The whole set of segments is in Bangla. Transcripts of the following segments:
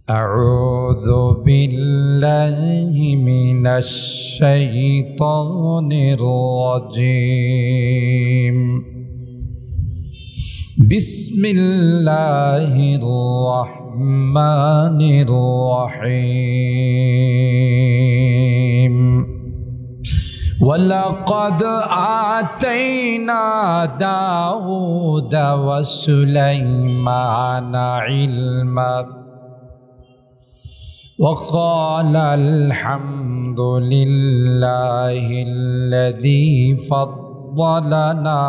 أعوذ بالله من الشيطان الرجيم بسم الله الرحمن الرحيم ولقد آتينا داود وسليمان علما وقال الحمد لله الذي فضلنا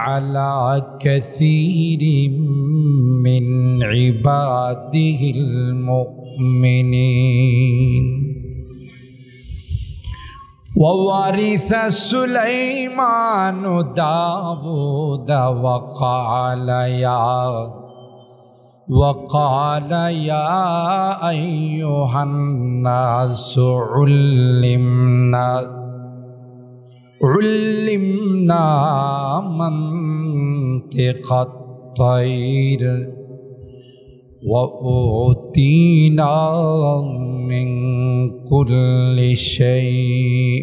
على كثير من عباده المؤمنين وورث سليمان داود وقال يا أيها الناس علمنا منطق الطير وأوتينا من كل شيء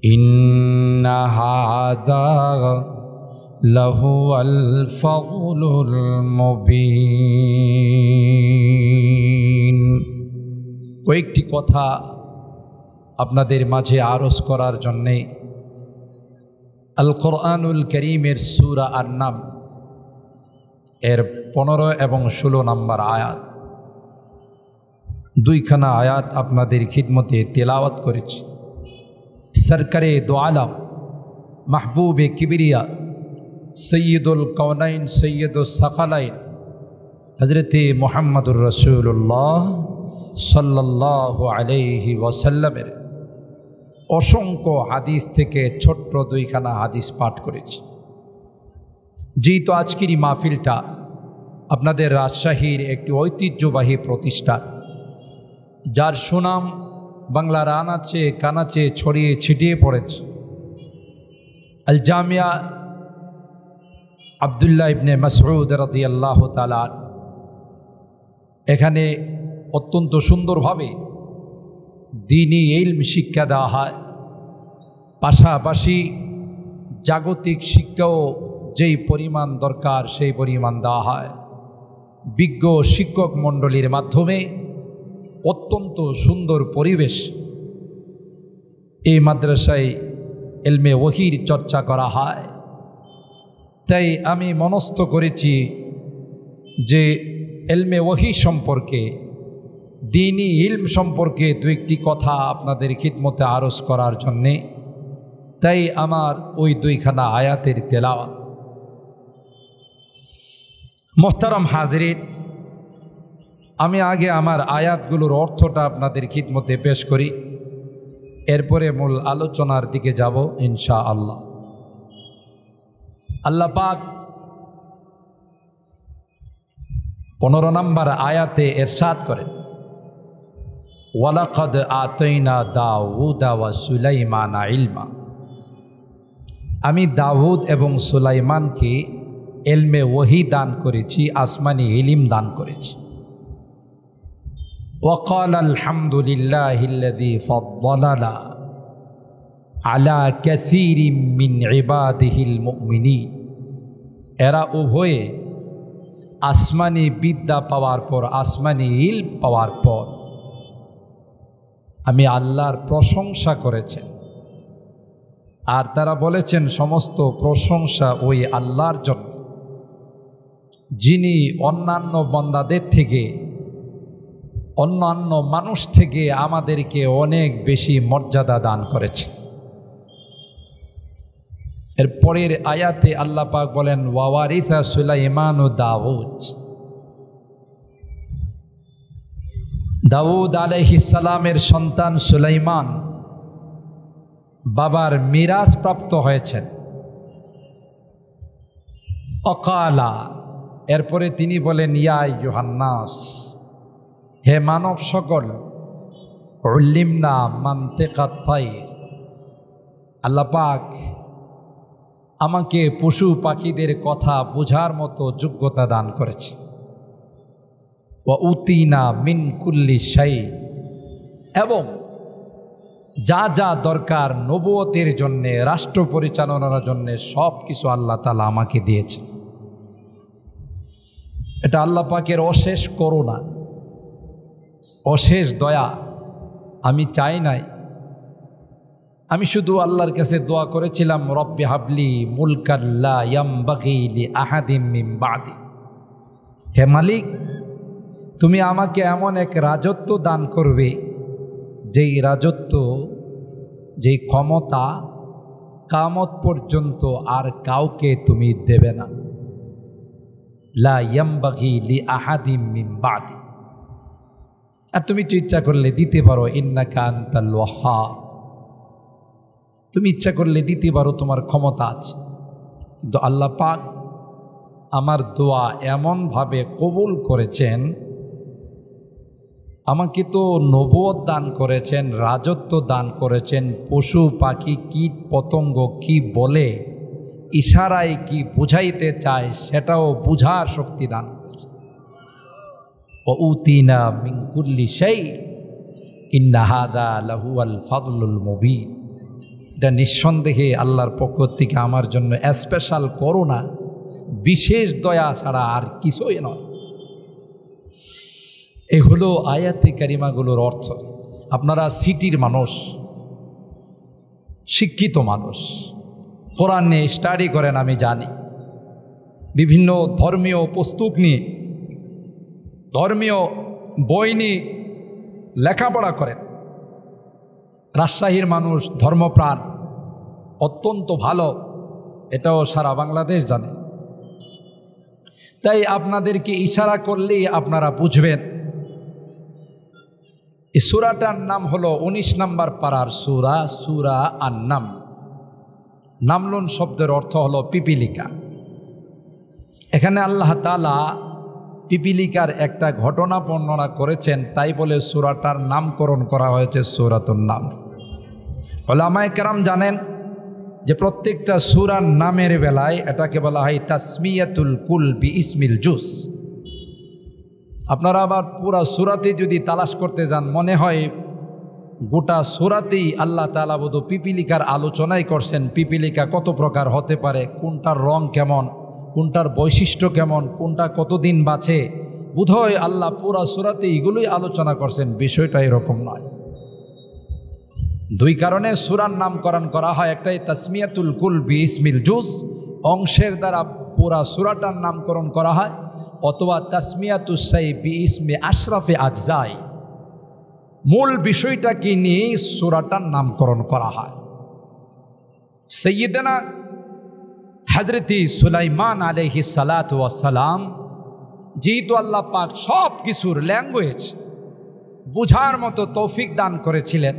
إن هذا لهو الفضل المبين। কয়েকটি কথা আপনাদের মাঝে আরজ করার জন্যে আল কোরআনুল কারীমের সূরা আন-নাম এর 15 এবং 16 নম্বর আয়াত, দুইখানা আয়াত আপনাদের খিদমতে তেলাওয়াত করেছি। সরকারে দো আলম মাহবুবে কিবরিয়া সৈয়দুল কওনাইন সৈয়দুস সাকালাইন হযরতে মুহাম্মদুর রাসূলুল্লাহ সাল্লাল্লাহু আলাইহি ওয়াসাল্লামের অসংখ্য হাদিস থেকে ছোট্ট দুইখানা হাদিস পাঠ করেছি। যেহেতু আজকের এই মাহফিলটা আপনাদের রাজশাহীর একটি ঐতিহ্যবাহী প্রতিষ্ঠান, যার সুনাম বাংলার আনাচে কানাচে ছড়িয়ে ছিটিয়ে পড়েছে, আল জামিয়া আব্দুল্লাহ ইবনে মাসউদ রাদিয়াল্লাহু তাআলা, এখানে অত্যন্ত সুন্দরভাবে দ্বীনি ইলম শিক্ষা দেওয়া হয়, পাশাপাশি জাগতিক শিক্ষাও যেই পরিমাণ দরকার সেই পরিমাণ দেওয়া হয়। বিজ্ঞ শিক্ষক মণ্ডলীর মাধ্যমে অত্যন্ত সুন্দর পরিবেশ এই মাদ্রাসায় ইলমে ওহীর চর্চা করা হয়। তাই আমি মনস্থ করেছি যে ইলমে ওহী সম্পর্কে, দ্বীনি ইলম সম্পর্কে দু একটি কথা আপনাদের খিদমতে আরজ করার জন্যে, তাই আমার ওই দুইখানা আয়াতের তেলাওয়াত। মোহতারাম হাজিরিন, আমি আগে আমার আয়াতগুলোর অর্থটা আপনাদের খিদমতে পেশ করি, এরপরে মূল আলোচনার দিকে যাব ইনশাআল্লাহ। আল্লাহ পাক 15 নম্বর আয়াতে ইরশাদ করেন, ওয়ালাকাদ আতাইনা দাউদা ওয়া সুলাইমানা ইলমা, আমি দাউদ এবং সুলাইমানকে ইলমে ওহী দান করেছি, আসমানি ইলম দান করেছি। ওয়াকাল আলহামদুলিল্লাহিল্লাযী ফাদ্দালানা আলা কাসীরিম মিন ইবাদিহিল মুমিনিন, এরা উভয়ে আসমানি বিদ্যা পাওয়ার পর, আসমানি ইলম পাওয়ার পর আমি আল্লাহর প্রশংসা করেছেন। আর তারা বলেছেন সমস্ত প্রশংসা ওই আল্লাহর জন্য, যিনি অন্যান্য বান্দাদের থেকে, অন্যান্য মানুষ থেকে আমাদেরকে অনেক বেশি মর্যাদা দান করেছে। এর পরের আয়াতে আল্লাহ পাক বলেন, ওয়ারিসা সুলাইমান ও দাউদ, দাউদ আলাইহিস সালামের সন্তান সুলাইমান বাবার মিরাস প্রাপ্ত হয়েছেন। অকালা, এরপরে তিনি বলেন, ইয়া আইয়ুহান নাস, হে মানব সকল, উল্লিমনা মানতিকাত তাইর, আল্লাহ পাক আমাকে পশু পাখিদের কথা বোঝার মতো যোগ্যতা দান করেছে। ওয়া উতিনা মিন কুল্লি শাই, এবং যা যা দরকার নবুয়তের জন্যে, রাষ্ট্র পরিচালনার জন্যে সব কিছু আল্লাহ তাআলা আমাকে দিয়েছে। এটা আল্লাহ পাকের অশেষ করুণা, অশেষ দয়া। আমি চাই নাই, আমি শুধু আল্লাহর কাছে দোয়া করেছিলাম, রব্বি হাবলি মুলকান লা ইয়ামবাগি লি আহাদিম মিন বাদি। হে মালিক, তুমি আমাকে এমন এক রাজত্ব দান করবে, যেই রাজত্ব, যেই ক্ষমতা কিয়ামত পর্যন্ত আর কাউকে তুমি দেবে না। লা ইয়ামবাগি লি আহাদিম মিন বাদি। আর তুমি তো ইচ্ছা করলে দিতে পারো, ইন্নাকা আনতাল ওয়াহ্হাব, তুমি ইচ্ছা করলে দিতে পারো, তোমার ক্ষমতা আছে। কিন্তু আল্লাহ পাক আমার দোয়া এমনভাবে কবুল করেছেন, আমাকে তো নবুয়ত দান করেছেন, রাজত্ব দান করেছেন, পশু পাখি কীট পতঙ্গ কি বলে, ইশারায় কি বুঝাইতে চায় সেটাও বুঝার শক্তি দান করেছেন। ওয়া উতিনা মিন কুল্লি শাই ইন্না হাযা লাহুয়াল ফাদলুল মুবিন। এটা নিঃসন্দেহে আল্লাহর পক্ষ থেকে আমার জন্য স্পেশাল করুণা, বিশেষ দয়া ছাড়া আর কিছুই নয়। এগুলো আয়াতে কারিমাগুলোর অর্থ। আপনারা সিটির মানুষ, শিক্ষিত মানুষ, কোরআন নিয়ে স্টাডি করেন, আমি জানি। বিভিন্ন ধর্মীয় পুস্তক নিয়ে, ধর্মীয় বই নিয়ে লেখাপড়া করেন। রাজশাহীর মানুষ ধর্মপ্রাণ, অত্যন্ত ভালো, এটাও সারা বাংলাদেশ জানে। তাই আপনাদেরকে ইশারা করলেই আপনারা বুঝবেন। এই সূরাটার নাম হলো 19 নম্বর পারার সূরা, সূরা আন-নাম। নামলুন শব্দের অর্থ হলো পিপিলিকা। এখানে আল্লাহ তাআলা পিপিলিকার একটা ঘটনা বর্ণনা করেছেন, তাই বলে সূরাটার নামকরণ করা হয়েছে সূরাতুন নাম। উলামায়ে কেরাম জানেন যে প্রত্যেকটা সূরার নামের বেলায় এটাকে বলা হয় তাসমিয়াতুল কুল বি ইসমিল জুস। আপনারা আবার পুরা সূরাতে যদি তালাশ করতে যান, মনে হয় গোটা সূরাতেই আল্লাহ তাআলা বোধ পিপিলিকার আলোচনাই করছেন। পিপিলিকা কত প্রকার হতে পারে, কোনটার রং কেমন, কোনটার বৈশিষ্ট্য কেমন, কোনটা কতদিন বাঁচে, বোধহয় আল্লাহ পুরা সূরাতে এগুলোই আলোচনা করছেন। বিষয়টা এরকম নয়। দুই কারণে সূরার নামকরণ করা হয়। একটাই তাসমিয়াতুল কুল বি ইসমিল জুস, অংশের দ্বারা পুরা সূরাটার নামকরণ করা হয়, অথবা তাসমিয়াতুস সাই বি ইসমি আশরাফে আজজাই, মূল বিষয়টাকে নিয়ে সূরাটার নামকরণ করা হয়। সাইয়্যিদানা হযরতি সুলাইমান আলাইহিস সালাতু ওয়াস সালাম, যেহেতু আল্লাহ পাক সব কিছুর ল্যাঙ্গুয়েজ বুঝার মতো তৌফিক দান করেছিলেন,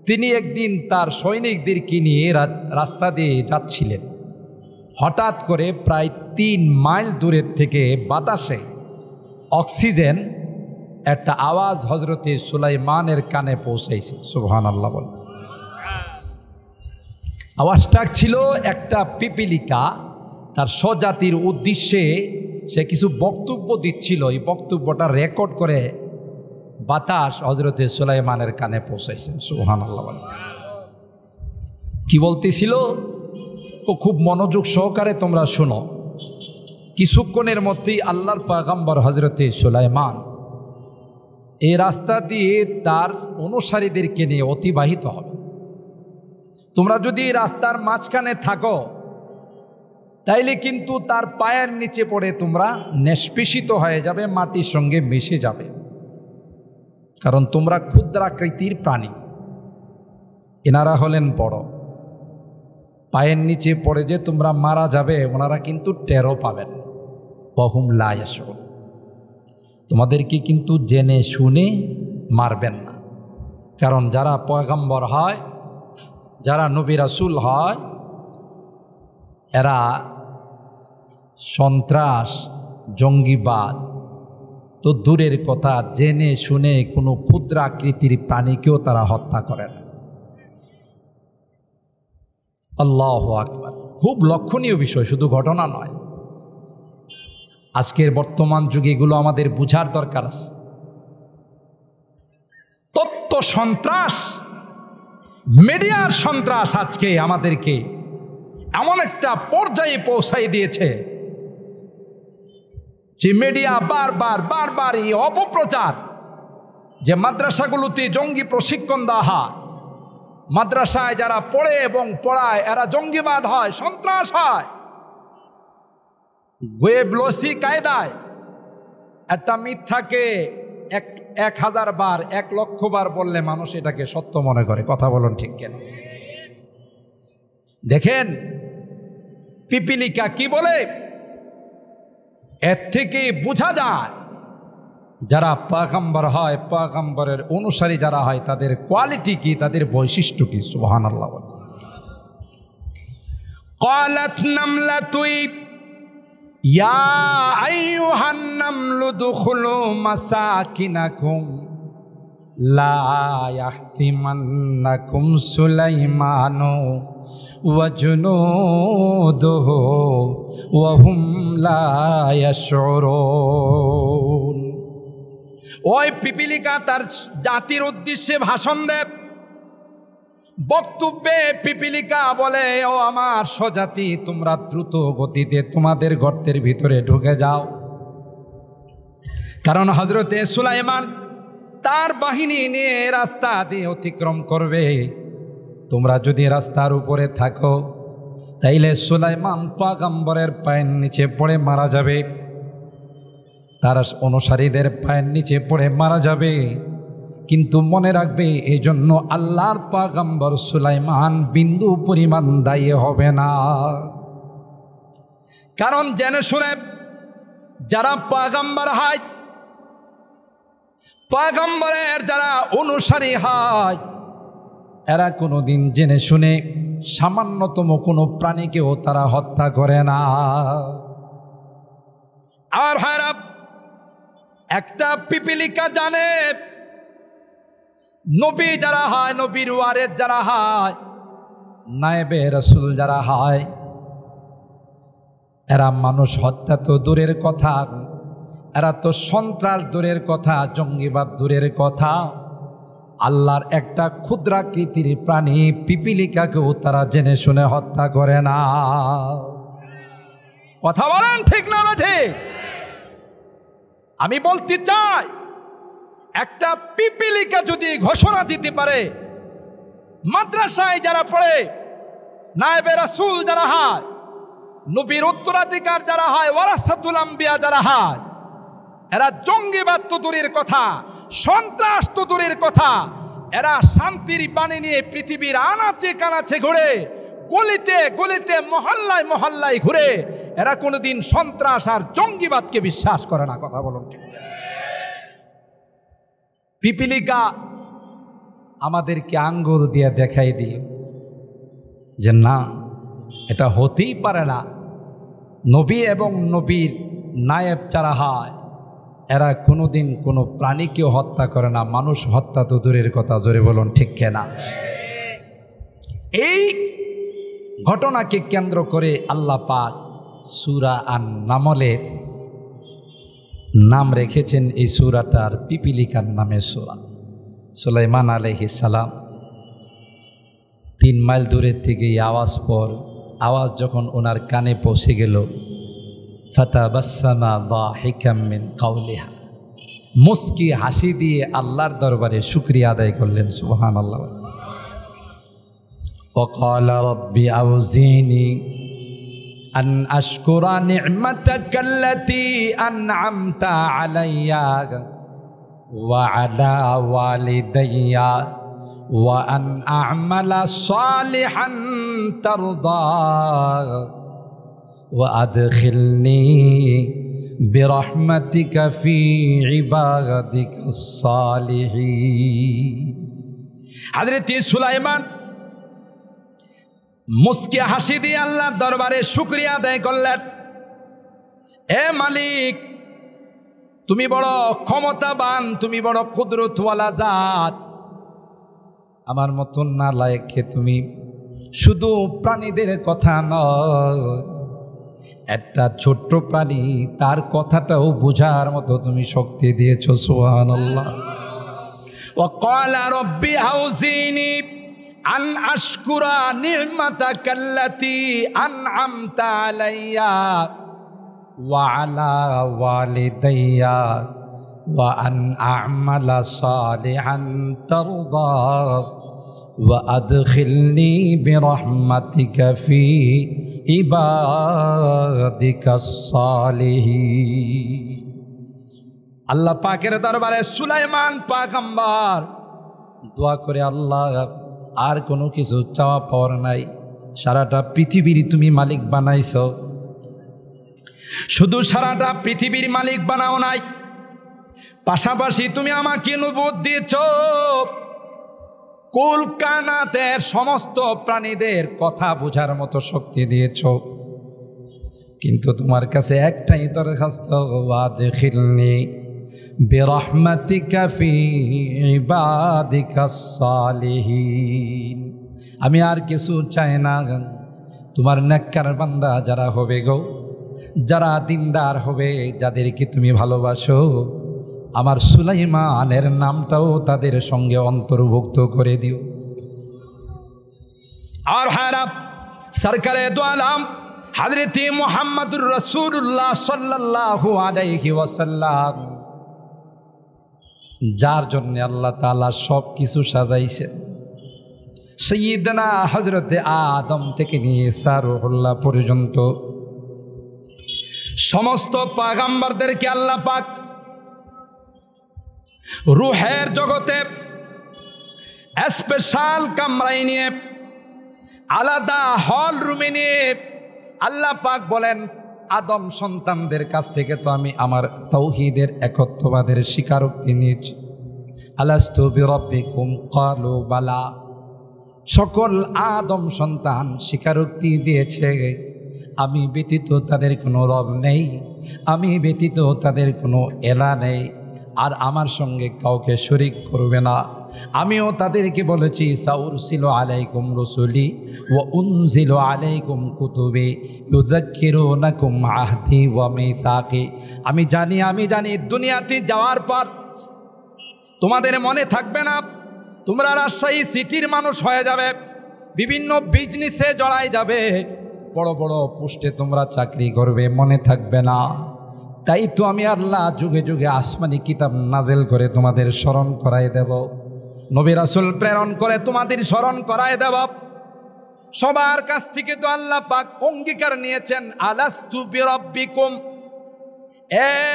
তিনি একদিন তার সৈনিকদেরকে নিয়ে রাস্তা দিয়ে যাচ্ছিলেন। হঠাৎ করে প্রায় 3 মাইল দূরের থেকে বাতাসে অক্সিজেন একটা আওয়াজ হযরতে সুলাইমানের কানে পৌঁছাইছে। সুবহানাল্লাহ বল। আওয়াজটা ছিল একটা পিপিলিকা তার স্বজাতির উদ্দেশ্যে সে কিছু বক্তব্য দিচ্ছিল। এই বক্তব্যটা রেকর্ড করে বাতাস হযরতে সুলাইমানের কানে পৌঁছাইছে। সুবহানাল্লাহ বল। কি বলতেছিল তো খুব মনোযোগ সহকারে তোমরা শোনো। কিছুক্ষণের মধ্যেই আল্লাহর পয়গম্বর হযরতে সুলাইমান এই রাস্তা দিয়ে তার অনুসারীদেরকে নিয়ে অতিবাহিত হবে। তোমরা যদি রাস্তার মাঝখানে থাকো তাইলে কিন্তু তার পায়ের নিচে পড়ে তোমরা নিষ্পেষিত হয়ে যাবে, মাটির সঙ্গে মিশে যাবে, কারণ তোমরা ক্ষুদ্রাকৃতির প্রাণী, এনারা হলেন বড়। পায়ের নিচে পড়ে যে তোমরা মারা যাবে ওনারা কিন্তু টেরও পাবেন। ওয়াহুম লা ইয়াশউরুন। তোমাদেরকে কিন্তু জেনে শুনে মারবেন না, কারণ যারা পয়গম্বর হয়, যারা নবী রাসূল হয়, এরা সন্ত্রাস, জঙ্গিবাদ তো দূরের কথা, জেনে শুনে কোনো ক্ষুদ্রাকৃতির প্রাণীকেও তারা হত্যা করে না। আল্লাহু আকবার। খুব লক্ষণীয় বিষয়, শুধু ঘটনা নয়। আজকের বর্তমান যুগে এগুলো আমাদের বুঝার দরকার আছে। তথ্য সন্ত্রাস, মিডিয়ার সন্ত্রাস আজকে আমাদেরকে এমন একটা পর্যায়ে পৌঁছাই দিয়েছে যে মিডিয়া বারবার এই অপপ্রচার যে মাদ্রাসাগুলোতে জঙ্গি প্রশিক্ষণ দেওয়া হয়, মাদ্রাসায় যারা পড়ে এবং পড়ায় এরা জঙ্গিবাদ হয়, সন্ত্রাস হয়, গোয়েবলসি কায়দায় একটা মিথ্যাকে 1000 বার 1 লক্ষ বার বললে মানুষ এটাকে সত্য মনে করে। কথা বলুন ঠিক কেন? দেখেন পিপিলিকা কি বলে, এর থেকে বোঝা যায় যারা পয়গম্বর হয়, পয়গম্বরের অনুসারী যারা হয়, তাদের কোয়ালিটি কি, তাদের বৈশিষ্ট্য কি। সুবহানাল্লাহ। ক্বালাত নামলাতু ইয়া আইয়ুহান নামলু দুখুলু মাসাকিনাকুম লা ইয়াহতিমান্নাকুম সুলাইমানু ওয়া জুনুদুহু ওয়া হুম লা ইয়াশউরুন। ওই পিপিলিকা তার জাতির উদ্দেশ্যে ভাষণ দেয়। বক্তব্যে পিপিলিকা বলে, ও আমার স্বজাতি, তোমরা দ্রুত গতিতে তোমাদের গর্তের ভিতরে ঢুকে যাও, কারণ হযরতে সুলাইমান তার বাহিনী নিয়ে রাস্তা দিয়ে অতিক্রম করবে। তোমরা যদি রাস্তার উপরে থাকো তাইলে সুলাইমান পয়গম্বরের পায়ের নিচে পড়ে মারা যাবে, তার অনুসারীদের পায়ের নিচে পড়ে মারা যাবে। কিন্তু মনে রাখবে, এই জন্য আল্লাহর পয়গম্বর সুলাইমান বিন্দু পরিমাণ দায়ী হবে না। কারণ জেনে শুনে যারা পয়গম্বর হয়, পয়গম্বরের যারা অনুসারী হয়, এরা কোনোদিন জেনে শুনে সামান্যতম কোনো প্রাণীকেও তারা হত্যা করে না। আর ভাইরা, একটা পিপিলিকা জানে নবী যারা হয়, নবীর ওয়ারেস যারা হয়, নায়েবে রাসূল যারা হয়, এরা মানুষ হত্যা তো দূরের কথা, এরা তো সন্ত্রাস দূরের কথা, জঙ্গিবাদ দূরের কথা, আল্লাহর একটা ক্ষুদ্রাকৃতির প্রাণী পিপিলিকাকেও তারা জেনে শুনে হত্যা করে না। কথা বলেন ঠিক না ঠিক? আমি বলতে চাই, একটা পিপিলিকা যদি ঘোষণা দিতে পারে, মাদ্রাসায় যারা পড়ে, নায়েবে রাসূল যারা হয়, নবীর উত্তরাধিকার যারা হয়, ওয়ারাসাতুল আম্বিয়া যারা হয়, এরা জঙ্গিবাদ তো দূরের কথা, সন্ত্রাস তো দূরের কথা, এরা শান্তির বাণী নিয়ে পৃথিবীর আনাচে কানাচে ঘুরে, গলিতে গলিতে মহল্লায় মহল্লায় ঘুরে, এরা কোনোদিন সন্ত্রাস আর জঙ্গিবাদকে বিশ্বাস করে না। কথা বলুন ঠিক? পিপিলিকা আমাদেরকে আঙ্গুল দিয়ে দেখাই দিল যে না, এটা হতেই পারে না। নবী এবং নবীর নায়েব যারা হয়, এরা কোনোদিন কোনো প্রাণীকেও হত্যা করে না, মানুষ হত্যা তো দূরের কথা। জোরে বলুন ঠিক কিনা? এই ঘটনাকে কেন্দ্র করে আল্লাহ পাক সূরা আন-নামলের নাম রেখেছেন এই সূরাটার পিপিলিকার নামে সূরা। সুলাইমান আলাইহিস সালাম 3 মাইল দূরের থেকে এই আওয়াজ যখন ওনার কানে পৌঁছে গেল, ফাতাবাসসামা দাহিকাম মিন কাওলিহা, মুস্কি হাসি দিয়ে আল্লাহর দরবারে শুকরিয়া আদায় করলেন। সুবহানাল্লাহ। وقال رب أوزعني أن أشكر نعمتك التي أنعمت علي وعلى والدي وأن أعمل صالحا ترضاه وأدخلني برحمتك في عبادك الصالحين। حضرت সুলাইমান মুস্কি হাসি দিয়ে আল্লাহর দরবারে শুকরিয়া আদায় করলেন। এ মালিক, তুমি বড় ক্ষমতাবান, তুমি বড় কুদরতওয়ালা জাত, আমার মতন নালায়েককে তুমি শুধু প্রাণীদের কথা নয়, একটা ছোট্ট প্রাণী তার কথাটাও বোঝার মতো তুমি শক্তি দিয়েছো। সুবহানাল্লাহ। ওয়া ক্বালা রাব্বি আউযিনি আন আশকুরা নি'মাতাকাল্লাতী আন'আমতা আলাইয়া ওয়া আলা ওয়ালিদাইয়া ওয়া আন আ'মালা সালিহান তারদা ওয়া আদখিলনি বিরহমাতিকা ফি ইবাদিকাস সালিহিন। আল্লাহ পাকের দরবারে সুলাইমান পয়গম্বর দোয়া করে, আল্লাহ আর কোনো কিছু চাওয়া পাওয়ার নাই, সারাটা পৃথিবীর তুমি মালিক বানাইছো, শুধু সারাটা পৃথিবীর মালিক বানাও নাই, পাশাপাশি তুমি আমাকে নবুয়ত দিয়েছো, কুল কানাতের সমস্ত প্রাণীদের কথা বোঝার মতো শক্তি দিয়েছো। কিন্তু তোমার কাছে একটাই দরখাস্ত, ওয়াদখিলনি বিরহমাতিকা ফি ইবাদিকাস সালিহিন। আমি আর কিছু চাই না, তোমার নেককার বান্দা যারা হবে গো, যারা দিনদার হবে, যাদেরকে তুমি ভালোবাসো, আমার সুলাইমানের নামটাও তাদের সঙ্গে অন্তর্ভুক্ত করে দিও। আর হারাব সরকারে দো আলম হযরত মুহাম্মদুর রাসূলুল্লাহ সাল্লাল্লাহু আলাইহি ওয়াসাল্লাম, যার জন্য আল্লাহ তাআলা সব কিছু সাজাইছেন, সাইয়্যিদনা হযরত আদম থেকে নিয়ে ঈসা রূহুল্লাহ পর্যন্ত সমস্ত পয়গম্বরদেরকে আল্লাহ পাক রূহের জগতে স্পেশাল কামরায় নিয়ে, আলাদা হল রুমে নিয়ে আল্লাহ পাক বলেন, আদম সন্তানদের কাছ থেকে তো আমি আমার তাওহীদের একত্ববাদের স্বীকারোক্তি নিয়েছি। আলাস্তু বিরাব্বিকুম ক্বালু বালা। সকল আদম সন্তান স্বীকারোক্তি দিয়েছে, আমি ব্যতীত তাদের কোনো রব নেই, আমি ব্যতীত তাদের কোনো এলা নেই, আর আমার সঙ্গে কাউকে শরীক করবে না। আমিও তাদেরকে বলেছি, সাউরসিলু আলাইকুম রসুলি ওয়া উনজিলু আলাইকুম কুতুবি ইউযাক্কিরুনাকুম আহদি ওয়া মিসাকি। আমি জানি দুনিয়াতে যাওয়ার পর তোমাদের মনে থাকবে না, তোমরা রাজশাহী সিটির মানুষ হয়ে যাবে, বিভিন্ন বিজনেসে জড়াই যাবে, বড় বড় পোস্টে তোমরা চাকরি করবে, মনে থাকবে না। তাই তো আমি আল্লাহ যুগে যুগে আসমানি কিতাব নাজেল করে তোমাদের স্মরণ করাই দেব, নবী রাসূল প্রেরণ করে তোমাদের স্মরণ করাই দেব। সবার কাছ থেকে তো আল্লাহ পাক অঙ্গীকার নিয়েছেন, আলাস্তু বিরাব্বিকুম,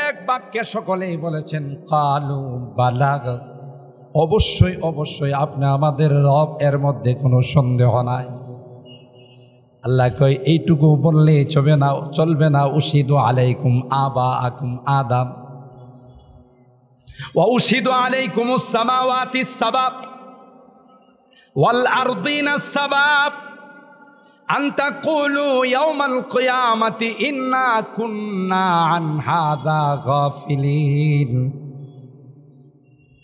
এক বাক্যে সকলেই বলেছেন কালু বালা, অবশ্যই অবশ্যই আপনি আমাদের রব, এর মধ্যে কোনো সন্দেহ নাই। আল্লাহ কয় এইটুকু বললে চলবে না, উশিদু আলাইকুম আবাআকুম আদম ওয়া উশিদু আলাইকুমুস সামাওয়াতিস সাবা ওয়াল আরদিনাস সাবা আন তাকুলু ইয়াওমাল কিয়ামাতি ইন্না কুন্না আন হাযা গাফিলিন।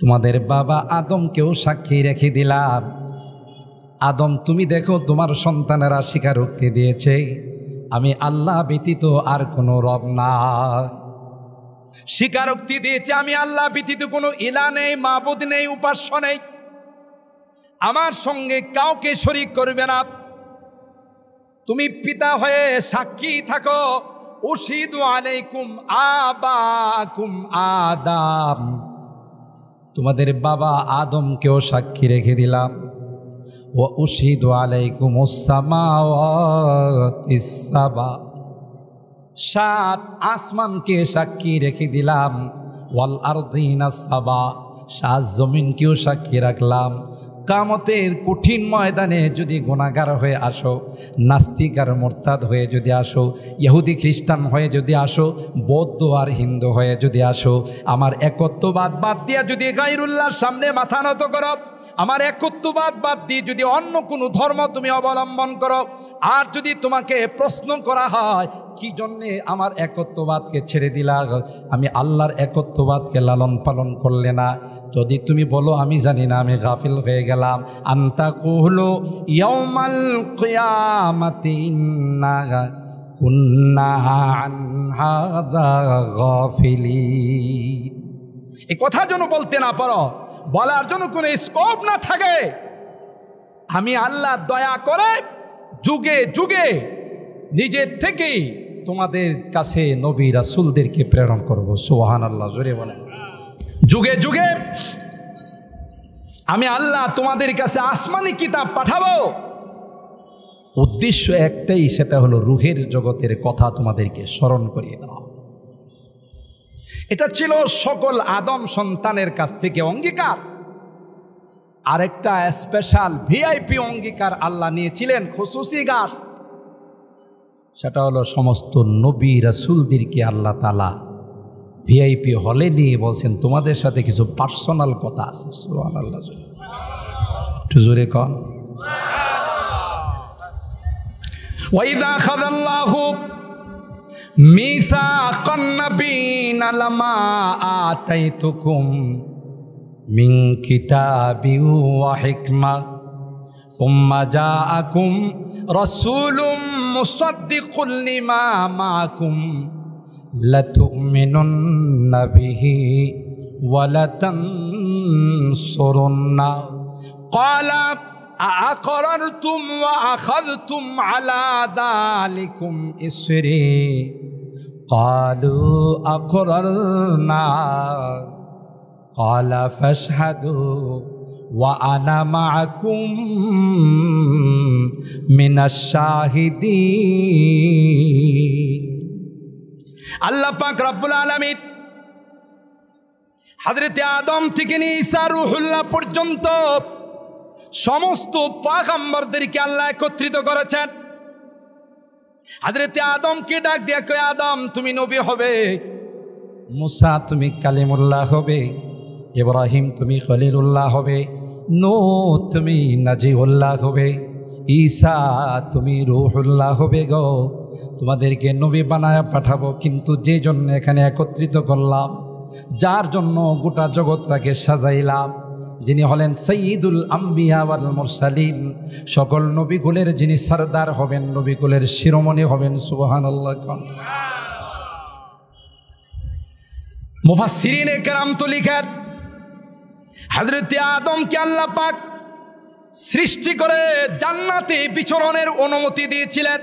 তোমাদের বাবা আদমকেও সাক্ষী রেখে দিলাম, আদম তুমি দেখো তোমার সন্তানেরা স্বীকারোক্তি দিয়েছে আমি আল্লাহ ব্যতীত আর কোনো রব না, স্বীকারোক্তি দিয়েছে আমি আল্লাহ ব্যতীত কোনো ইলা নেই, মাবুদ নেই, উপাস্য নেই, আমার সঙ্গে কাউকে শরীক করবে না। তুমি পিতা হয়ে সাক্ষী থাকো, উশিদু আলাইকুম আবাকুম আদম, তোমাদের বাবা আদমকেও সাক্ষী রেখে দিলাম। ওয়া উশিদু আলাইকুমুস সামাওয়াতিস সাবা, সাত আসমানকে সাক্ষী রেখে দিলাম। ওয়াল আরদিনাস সাবা, সাত জমিনকেও সাক্ষী রাখলাম। কিয়ামতের কঠিন ময়দানে যদি গুনাহগার হয়ে আসো, নাস্তিক আর মুরতাদ হয়ে যদি আসো, ইহুদি খ্রিস্টান হয়ে যদি আসো, বৌদ্ধ আর হিন্দু হয়ে যদি আসো, আমার একত্ববাদ বাদ দিয়ে যদি গায়রুল্লাহর সামনে মাথা নত করো, আমার একত্ববাদ বাদ দিয়ে যদি অন্য কোনো ধর্ম তুমি অবলম্বন করো, আর যদি তোমাকে প্রশ্ন করা হয় কি জন্যে আমার একত্ববাদকে ছেড়ে দিলা, আমি আল্লাহর একত্ববাদকে লালন পালন করলে না? যদি তুমি বলো আমি জানি না, আমি গাফিল হয়ে গেলাম। আনতা কুহলু ইয়াউমাল কিয়ামাতি ইন্না কুন্না আন হাযা গাফিলিন। এই কথা যেন বলতে না পারো, বলার জন্য কোনো স্কোপ না থাকে। আমি আল্লাহ দয়া করে যুগে যুগে নিজের থেকেই তোমাদের কাছে নবী রাসূলদেরকে প্রেরণ করব। সুবহানাল্লাহ, জোরে বলেন। যুগে যুগে আমি আল্লাহ তোমাদের কাছে আসমানি কিতাব পাঠাবো। উদ্দেশ্য একটাই, সেটা হলো রুহের জগতের কথা তোমাদেরকে স্মরণ করিয়ে দেওয়া। এটা ছিল সকল আদম সন্তানের কাছ থেকে অঙ্গীকার। আরেকটা স্পেশাল ভিআইপি অঙ্গীকার আল্লাহ নিয়েছিলেন, খুসুসি গাছ। সেটা হলো সমস্ত নবী রাসূলদেরকে আল্লাহ তাআলা ভিআইপি হলে নিয়ে বলছেন তোমাদের সাথে কিছু পার্সোনাল কথা আছে। সুবহানাল্লাহ, একটু জোরে কন। ওয়াইদা খাযাল্লাহু মিসাকান নাবিয়িনা লামা আতাইতুকুম মিন কিতাবিন ওয়া হিকমা সুম্মা জাআকুম রাসূলুম মুসাদ্দিকুল লিমা মাআকুম লাতুমিনুন্না বিহি ওয়া লাতানসুরুন্না ক্বালা আআকরারতুম ওয়া আখাযতুম আলা যালিকুম ইসরি ক্বালু আকরারনা ক্বালা ফাশহাদু ওয়া আনা মাআকুম মিনাশ শাহিদিন। আল্লাহ পাক রব্বুল আলামিন হযরতে আদম থেকে নিয়ে ঈসা রূহুল্লাহ পর্যন্ত সমস্ত পয়গম্বরদেরকে আল্লাহ একত্রিত করেছেন। হযরতে আদমকে ডাক দিয়ে কয়, আদম তুমি নবী হবে, মুসা তুমি কালিমুল্লাহ হবে, ইব্রাহিম তুমি খলিলুল্লাহ হবে, নূহ তুমি নাজিউল্লাহ হবে, ঈসা তুমি রূহুল্লাহ হবে গো। তোমাদেরকে নবী বানায় পাঠাবো, কিন্তু যে জন্য এখানে একত্রিত করলাম, যার জন্য গোটা জগৎটাকে সাজাইলাম, যিনি হলেন সাইয়্যিদুল আম্বিয়া ওয়াল মুরসালিন, সকল নবীকুলের যিনি সরদার হবেন, নবীকুলের শিরোমণি হবেন। সুবহানাল্লাহ। মুফাসসিরিনে কেরাম তো লিখেন, হযরতে আদমকে আল্লাহ পাক সৃষ্টি করে জান্নাতে বিচরণের অনুমতি দিয়েছিলেন,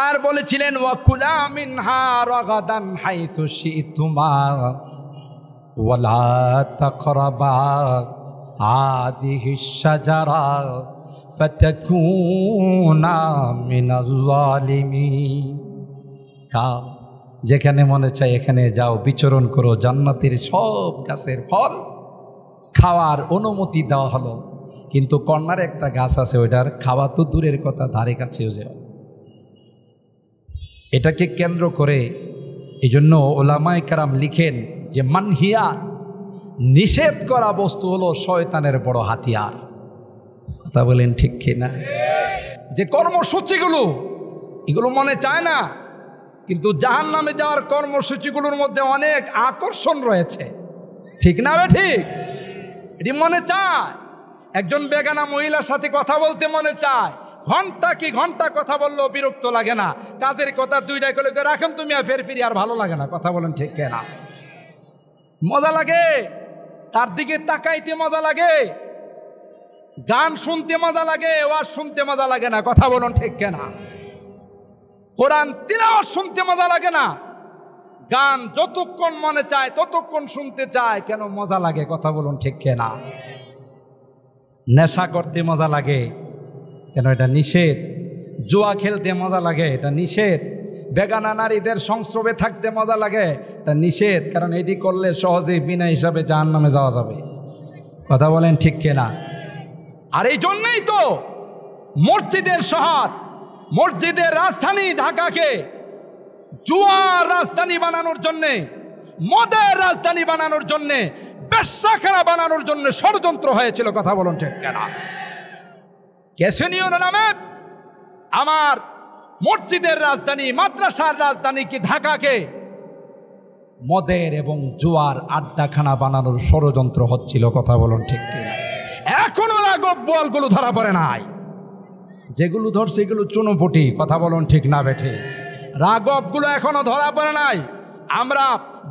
আর বলেছিলেন ওয়া কুলা মিনহা রাগাদান হাইথু শি'তুমা ওয়ালা তাকরাবা হাযিহিশ শাজারা ফাতাকুনা মিনাল যালিমিন। খাও, যেখানে মনে চায় এখানে যাও, বিচরণ করো, জান্নাতের সব গাছের ফল খাওয়ার অনুমতি দেওয়া হলো। কিন্তু কর্নারে একটা গাছ আছে, ওইটার খাওয়া তো দূরের কথা, ধারে কাছেও যায়। এটাকে কেন্দ্র করে এই জন্য ওলামায়ে কেরাম লিখেন যে মানহিয়া, নিষেধ করা বস্তু হলো শয়তানের বড় হাতিয়ার। কথা বলেন ঠিক কিনা? যে কর্মসূচিগুলো, এগুলো মনে চায় না, কিন্তু জাহান্নামে যাওয়ার কর্মসূচিগুলোর মধ্যে অনেক আকর্ষণ রয়েছে, ঠিক না রে? ঠিক, এটি মনে চায়। একজন বেগানা মহিলার সাথে কথা বলতে মনে চায়, ঘন্টা কি ঘন্টা কথা বললেও বিরক্ত লাগে না। কাজের কথা দুইটাই করে রাখেন তুমি, আর ফের ফিরি আর ভালো লাগে না। কথা বলেন ঠিক কিনা? মজা লাগে, তার দিকে তাকাইতে মজা লাগে, গান শুনতে মজা লাগে, ওয়াজ শুনতে মজা লাগে না। কথা বলুন ঠিক কিনা? কোরআন তিলাওয়াত শুনতে মজা লাগে না, গান যতক্ষণ মনে চায় ততক্ষণ শুনতে চায়। কেন মজা লাগে? কথা বলুন ঠিক কিনা? নেশা করতে মজা লাগে, কেন? এটা নিষেধ। জুয়া খেলতে মজা লাগে, এটা নিষেধ। বেগানা নারীদের সংস্রবে থাকতে মজা লাগে, এটা নিষেধ, কারণ এটি করলে সহজেই বিনা হিসাবে জাহান্নামে যাওয়া যাবে। কথা বলেন ঠিক কিনা? আর এই জন্যই তো মসজিদের শহর, মসজিদের রাজধানী ঢাকাকে জুয়ার রাজধানী বানানোর জন্যে, মদের রাজধানী বানানোর জন্যে, বেশ্যাখানা বানানোর জন্য ষড়যন্ত্র হয়েছিল। কথা বলুন ঠিক কিনা? ক্যাসিনো নামে আমার মসজিদের রাজধানী, মাদ্রাসার রাজধানী কি ঢাকাকে মদের এবং জুয়ার আড্ডাখানা বানানোর ষড়যন্ত্র হচ্ছিল। কথা বলুন ঠিক কিনা? এখনো রাগব বলগুলো ধরা পড়ে নাই, যেগুলো ধরছে এগুলো চুনোপুটি। কথা বলুন ঠিক না বেঠে? রাগবগুলো এখনো ধরা পড়ে নাই। আমরা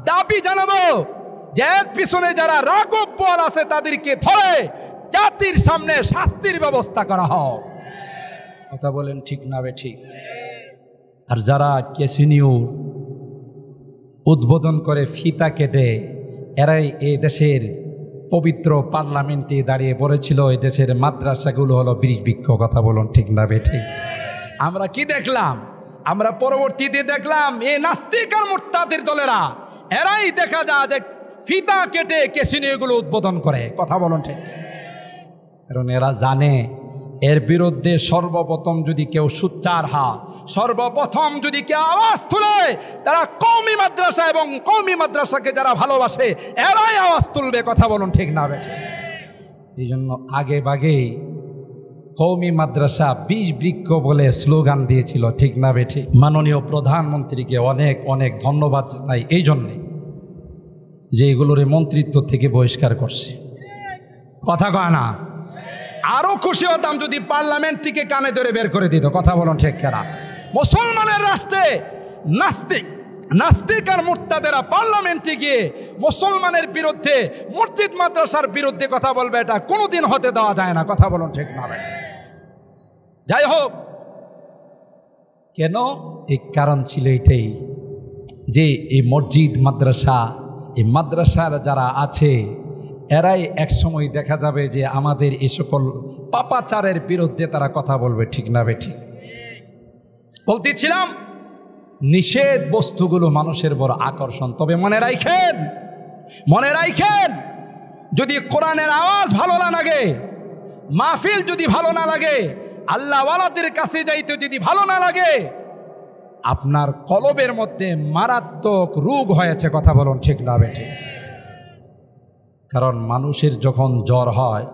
দাবি জানাবো যে এর পিছনে যারা রাগব বল আছে তাদেরকে ধরে জাতির সামনে শাস্তির ব্যবস্থা করা হোক। কথা বলেন ঠিক না বেঠিক? আর যারা ক্যাসিনো উদ্বোধন করে ফিতা কেটে, এরাই এই দেশের পবিত্র পার্লামেন্টে দাঁড়িয়ে পড়েছিল। এই দেশের মাদ্রাসাগুলো হলো বৃক্ষ। কথা বলুন ঠিক না বেঠিক? আমরা কি দেখলাম? আমরা পরবর্তীতে দেখলাম এই নাস্তিক আর মুরতাদের দলেরা, এরাই দেখা যায় যে ফিতা কেটে ক্যাসিনোগুলো উদ্বোধন করে। কথা বলুন ঠিক? কারণ এরা জানে এর বিরুদ্ধে সর্বপ্রথম যদি কেউ সোচ্চার হয়, সর্বপ্রথম যদি কেউ আওয়াজ তুলে, তারা কওমি মাদ্রাসা এবং কওমি মাদ্রাসাকে যারা ভালোবাসে এরাই আওয়াজ তুলবে। কথা বলুন ঠিক না বেঠে? এই জন্য আগে ভাগে কওমি মাদ্রাসা 20 বৃক্ষ বলে স্লোগান দিয়েছিল। ঠিক না বেঠে? মাননীয় প্রধানমন্ত্রীকে অনেক অনেক ধন্যবাদ জানাই এই জন্যে যে এগুলোর মন্ত্রিত্ব থেকে বহিষ্কার করছে। কথা কয় না? আরো খুশি হতাম যদি পার্লামেন্ট থেকে কানে ধরে বের করে দিত। কথা বলুন ঠিক কেনা? মুসলমানের রাষ্ট্রে নাস্তিক আর মুরতাদেরা পার্লামেন্টে গিয়ে মুসলমানের বিরুদ্ধে, মসজিদ মাদ্রাসার বিরুদ্ধে কথা বলবে, এটা কোনোদিন হতে দেওয়া যায় না। কথা বলুন ঠিক না? যাই হোক, কেন? এই কারণ ছিল এটাই যে এই মসজিদ মাদ্রাসা, এই মাদ্রাসার যারা আছে এরাই একসময় দেখা যাবে যে আমাদের এই সকল পাপাচারের বিরুদ্ধে তারা কথা বলবে। ঠিক না বেঠিক? বলতেছিলাম নিষেধ বস্তুগুলো মানুষের বড় আকর্ষণ। তবে মনে রাখেন যদি কোরআনের আওয়াজ ভালো না লাগে, মাহফিল যদি ভালো না লাগে, আল্লাহ ওয়ালাদের কাছে যাইতে যদি ভালো না লাগে, আপনার কলবের মধ্যে মারাত্মক রোগ হয়েছে। কথা বলুন ঠিক না বেঠিক? কারণ মানুষের যখন জ্বর হয়,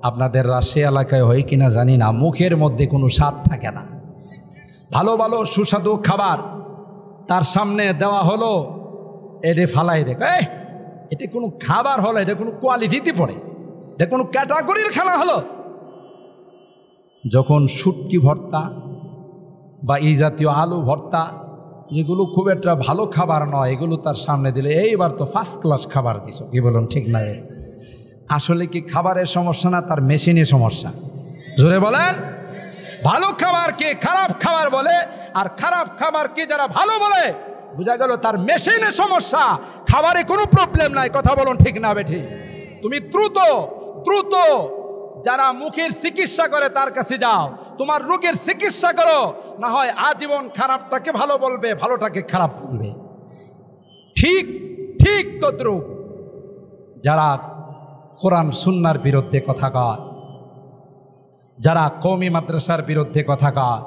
আপনাদের রাশি এলাকায় হয় কিনা জানি না, মুখের মধ্যে কোনো স্বাদ থাকে না। ভালো ভালো সুস্বাদু খাবার তার সামনে দেওয়া হলো, এটা ফালাই দেখে এটা কোনো খাবার হলো, এটা কোনো কোয়ালিটিতে পড়ে, এটা কোনো ক্যাটাগরির খানা হলো। যখন শুটকি ভর্তা বা এই জাতীয় আলু ভর্তা, যেগুলো খুব একটা ভালো খাবার নয়, এগুলো তার সামনে দিলে এইবার তো ফার্স্ট ক্লাস খাবার দিছ। কি বলুন ঠিক না? আসলে কি খাবারের সমস্যা না, তার মেশিনের সমস্যা? জোরে বলেন। ভালো খাবারকে খারাপ খাবার বলে, আর খারাপ খাবারকে যারা ভালো বলে, বোঝা গেল তার মেশিনের সমস্যা, খাবারে কোনো প্রবলেম নাই। কথা বলুন ঠিক না বেঠি? তুমি দ্রুত যারা মুখের চিকিৎসা করে তার কাছে যাও, তোমার রোগের চিকিৎসা করো, না হয় আজীবন খারাপটাকে ভালো বলবে, ভালোটাকে খারাপ বলবে। ঠিক তদ্রুপ যারা কোরআন সুন্নাহর বিরুদ্ধে কথা কয়, যারা কওমি মাদ্রাসার বিরুদ্ধে কথা কয়,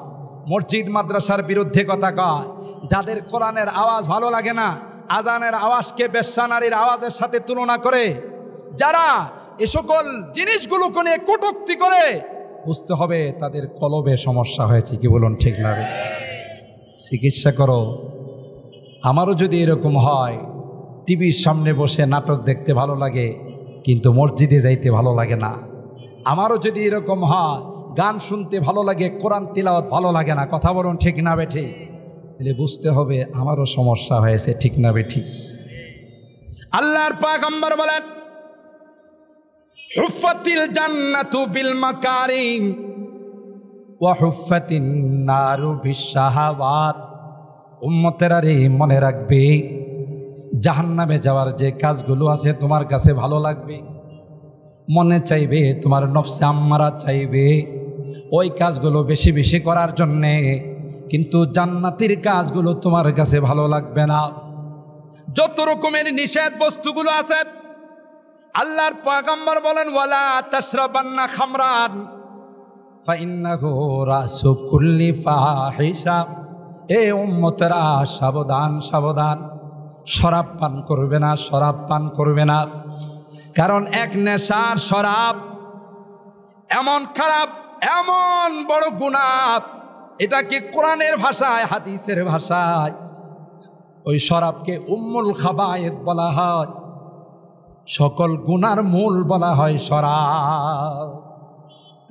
মসজিদ মাদ্রাসার বিরুদ্ধে কথা কয়, যাদের কোরআনের আওয়াজ ভালো লাগে না, আজানের আওয়াজকে বেশ্যা নারীর আওয়াজের সাথে তুলনা করে, যারা এ সকল জিনিসগুলোকে নিয়ে কটূক্তি করে, বুঝতে হবে তাদের কলবে সমস্যা হয়েছে। কি বলুন ঠিক না? চিকিৎসা করো। আমারও যদি এরকম হয়, টিভির সামনে বসে নাটক দেখতে ভালো লাগে কিন্তু মসজিদে যাইতে ভালো লাগে না, আমারও যদি এরকম হয় গান শুনতে ভালো লাগে, কোরআন তিলাওয়াত ভালো লাগে না, কথা বলুন ঠিক না বেঠি? তাহলে বুঝতে হবে আমারও সমস্যা হয়েছে। ঠিক না বেঠি? আল্লাহর পয়গম্বর বলেন, হুফাতিল জান্নাতু বিল মাকারিম ওয়া হুফাতিন নারু বিশ-শাহাওয়াত। উম্মতেরা রে, মনে রাখবে জাহান্নামে যাওয়ার যে কাজগুলো আছে তোমার কাছে ভালো লাগবে, মনে চাইবে, তোমার নফসে আম্মারা চাইবে ওই কাজগুলো বেশি বেশি করার জন্যে, কিন্তু জান্নাতের কাজগুলো তোমার কাছে ভালো লাগবে না। যত রকমের নিষেধ বস্তুগুলো আছে, আল্লাহর পয়গম্বর বলেন, ওয়ালা তাশরাবান্না খামরান ফাইন্নাহু রাসু কুল্লি ফাহিশা। এ উম্মতেরা, সাবধান সাবধান, শরাব পান করবে না, কারণ এক নেশার শরাব এমন খারাপ, এমন বড় গুনাহ, এটাকে কোরআনের ভাষায়, হাদিসের ভাষায় ওই শরাবকে উম্মুল খাবায়েত বলা হয়, সকল গুনার মূল বলা হয় শরাব।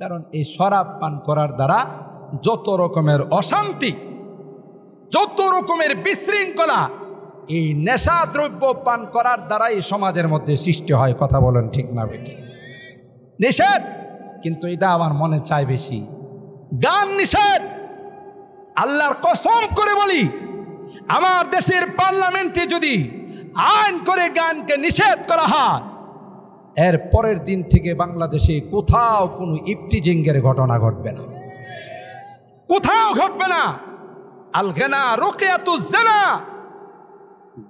কারণ এই শরাব পান করার দ্বারা যত রকমের অশান্তি, যত রকমের বিশৃঙ্খলা এই নেশা দ্রব্য পান করার দ্বারাই সমাজের মধ্যে সৃষ্টি হয়। কথা বলেন ঠিক না বেটি? নিষেধ, কিন্তু এটা আমার মনে চায় বেশি। গান নিষেধ। আল্লাহর কসম করে বলি, আমার দেশের পার্লামেন্টে যদি আইন করে গানকে নিষেধ করা হয়, এর পরের দিন থেকে বাংলাদেশে কোথাও কোনো ইফটিজিংয়ের ঘটনা ঘটবে না, কোথাও ঘটবে না। আল গানা রুকিয়াতুজ জিনা,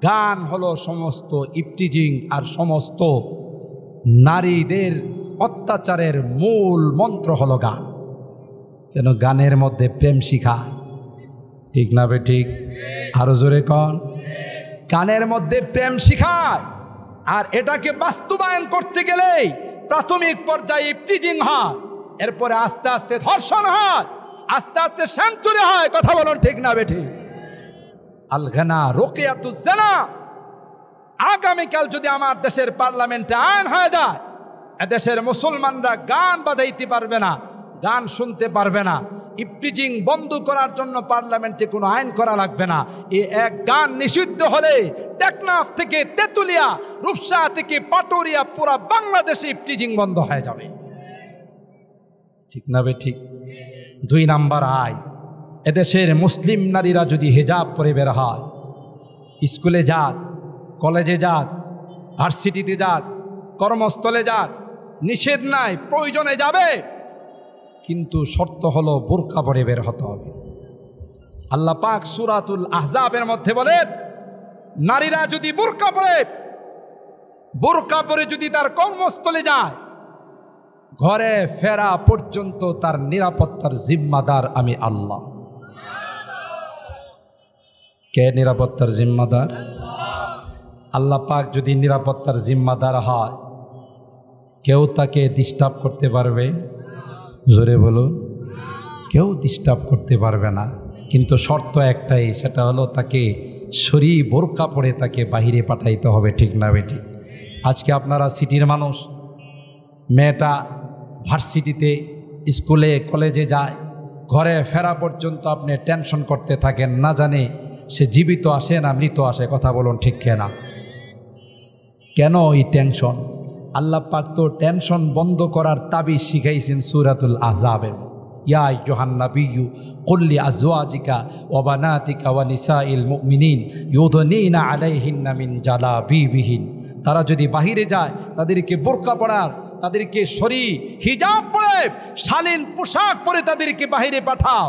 গান হলো সমস্ত ইফটিজিং আর সমস্ত নারীদের অত্যাচারের মূল মন্ত্র হলো গান। কেন? গানের মধ্যে প্রেম শিখায়। ঠিক না বে ঠিক? আরো জোরে কন। গানের মধ্যে প্রেম শিখায়, আর এটাকে বাস্তবায়ন করতে গেলে প্রাথমিক পর্যায়ে ইফটিজিং হয়, এরপরে আস্তে আস্তে ধর্ষণ হয়, আস্তে আস্তে সেঞ্চুরি হয়। কথা বলুন ঠিক না বে ঠিক? আল গানা রুকিয়াতুজ জিনা। আগামীকাল যদি আমার দেশের পার্লামেন্টে আইন হয়ে যায়, এদেশের মুসলমানরা গান বাজাইতে পারবে না, গান শুনতে পারবে না। ইফটিজিং বন্ধ করার জন্য পার্লামেন্টে কোনো আইন করা লাগবে না। এই এক গান নিষিদ্ধ হলে টেকনাফ থেকে তেতুলিয়া, রূপসা থেকে পাটুরিয়া, পুরা বাংলাদেশে ইফটিজিং বন্ধ হয়ে যাবে। ঠিক না বে ঠিক? 2 নাম্বার আইন, এদেশের মুসলিম নারীরা যদি হিজাব পরে বের হয়, স্কুলে যাক, কলেজে যাক, ভার্সিটিতে যাক, কর্মস্থলে যাক, নিষেধ নাই, প্রয়োজনে যাবে, কিন্তু শর্ত হলো বোরকা পরে বের হতে হবে। আল্লাহ পাক সূরাতুল আহজাবের মধ্যে বলেন, নারীরা যদি বোরকা পরে যদি তার কর্মস্থলে যায়, ঘরে ফেরা পর্যন্ত তার নিরাপত্তার জিম্মাদার আমি আল্লাহ। কে নিরাপত্তার জিম্মাদার? আল্লাহ পাক যদি নিরাপত্তার জিম্মাদার হয়, কেউ তাকে ডিস্টার্ব করতে পারবে? জোরে বলুন। কেউ ডিস্টার্ব করতে পারবে না, কিন্তু শর্ত একটাই, সেটা হলো তাকে শরী বোরকা পরে তাকে বাহিরে পাঠাইতে হবে। ঠিক না বেটি? আজকে আপনারা সিটির মানুষ, মেয়েটা ভার্সিটিতে, স্কুলে, কলেজে যায়, ঘরে ফেরা পর্যন্ত আপনি টেনশন করতে থাকেন, না জানে সে জীবিত আসে না মৃত আসে। কথা বলুন ঠিক না? কেন এই টেনশন? আল্লাহ পাক তো টেনশন বন্ধ করার তাবিজ শিখাইছেন সূরাতুল আহজাবে। ইয়া আইয়ুহান নাবিয়্যু কুল লিআজওয়াজিকা ওয়া বানাতিকা ওয়া নিসাইল মুমিনিন ইউদনিনা আলাইহিন্না মিন জালাবিবিহিন। তারা যদি বাহিরে যায়, তাদেরকে বোরকা পরার, তাদেরকে শরী হিজাব পরে, শালীন পোশাক পরে তাদেরকে বাহিরে পাঠাও।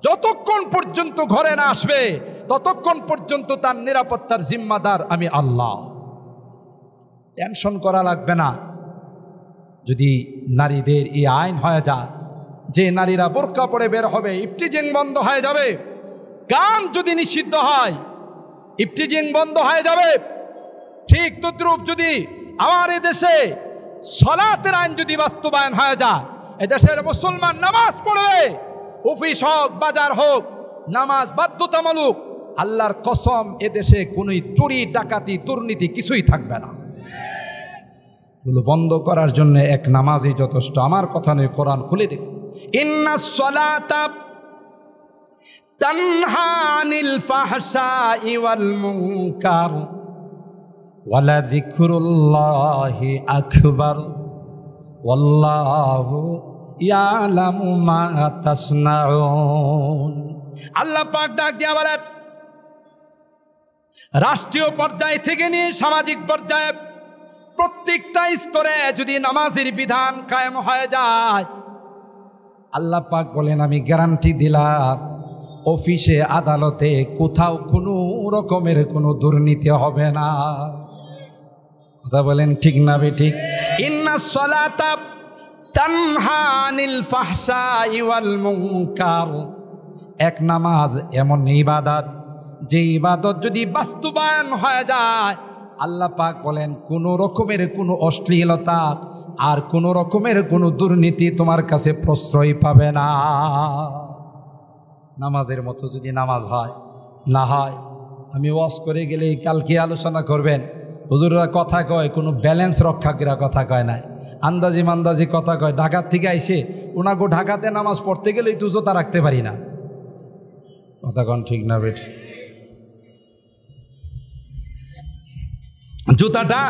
যতক্ষণ পর্যন্ত ঘরে না আসবে, ততক্ষণ পর্যন্ত তার নিরাপত্তার জিম্মাদার আমি আল্লাহ। টেনশন করা লাগবে না। যদি নারীদের এই আইন হয়ে যায় যে নারীরা বোরকা পরে বের হবে, ইফটিজিং বন্ধ হয়ে যাবে। গান যদি নিষিদ্ধ হয়, ইফটিজিং বন্ধ হয়ে যাবে। ঠিক তদ্রূপ যদি আমার এদেশে সালাতের আইন যদি বাস্তবায়ন হয়ে যায়, এদেশের মুসলমান নামাজ পড়বে, অফিস হোক, বাজার হোক, নামাজ বাধ্যতামূলক। আল্লাহর কসম, এদেশে কোনো চুরি, ডাকাতি, দুর্নীতি কিছুই থাকবে না। এগুলো বন্ধ করার জন্য এক নামাজই যথেষ্ট। আমার কথা নয়, কোরআন খুলে দেখ। ইন্নাস সালাতা তানহা আনিল ফাহশাই ওয়াল মুনকার ওয়ালা যিকরুল্লাহি আকবার ওয়াল্লাহু ইয়ালামু মা তাসনাউন। আল্লাহ পাক ডাক দিয়া বলেন, রাষ্ট্রীয় পর্যায় থেকে নিয়ে সামাজিক পর্যায়ে প্রত্যেকটা স্তরে যদি নামাজের বিধান কায়েম হয়ে যায়, আল্লাহ পাক বলেন আমি গ্যারান্টি দিলাম, অফিসে, আদালতে কোথাও কোনো রকমের কোনো দুর্নীতি হবে না। কথা বলেন ঠিক না বে ঠিক? ইন্নাস সালাতা তানহা আনিল ফাহশাই ওয়াল মুনকার। এক নামাজ এমন ইবাদত, যে ইবাদত যদি বাস্তবায়ন হয়ে যায়, আল্লাহ পাক বলেন কোনো রকমের কোনো অশ্লীলতা আর কোনো রকমের কোনো দুর্নীতি তোমার কাছে প্রশ্রয় পাবে না। নামাজের মতো যদি নামাজ হয় না হয়, আমি ওয়াজ করে গেলে কালকে আলোচনা করবেন, হুজুররা কথা কয় কোনো ব্যালেন্স রক্ষা করে কথা কয় নাই, আন্দাজি মান্দাজি কথা কয়। ঢাকার থেকে আইসে ওনাকে ঢাকাতে নামাজ পড়তে গেলেই তো জুতা রাখতে পারি না। কথা কন ঠিক না বেটি? জুতাটা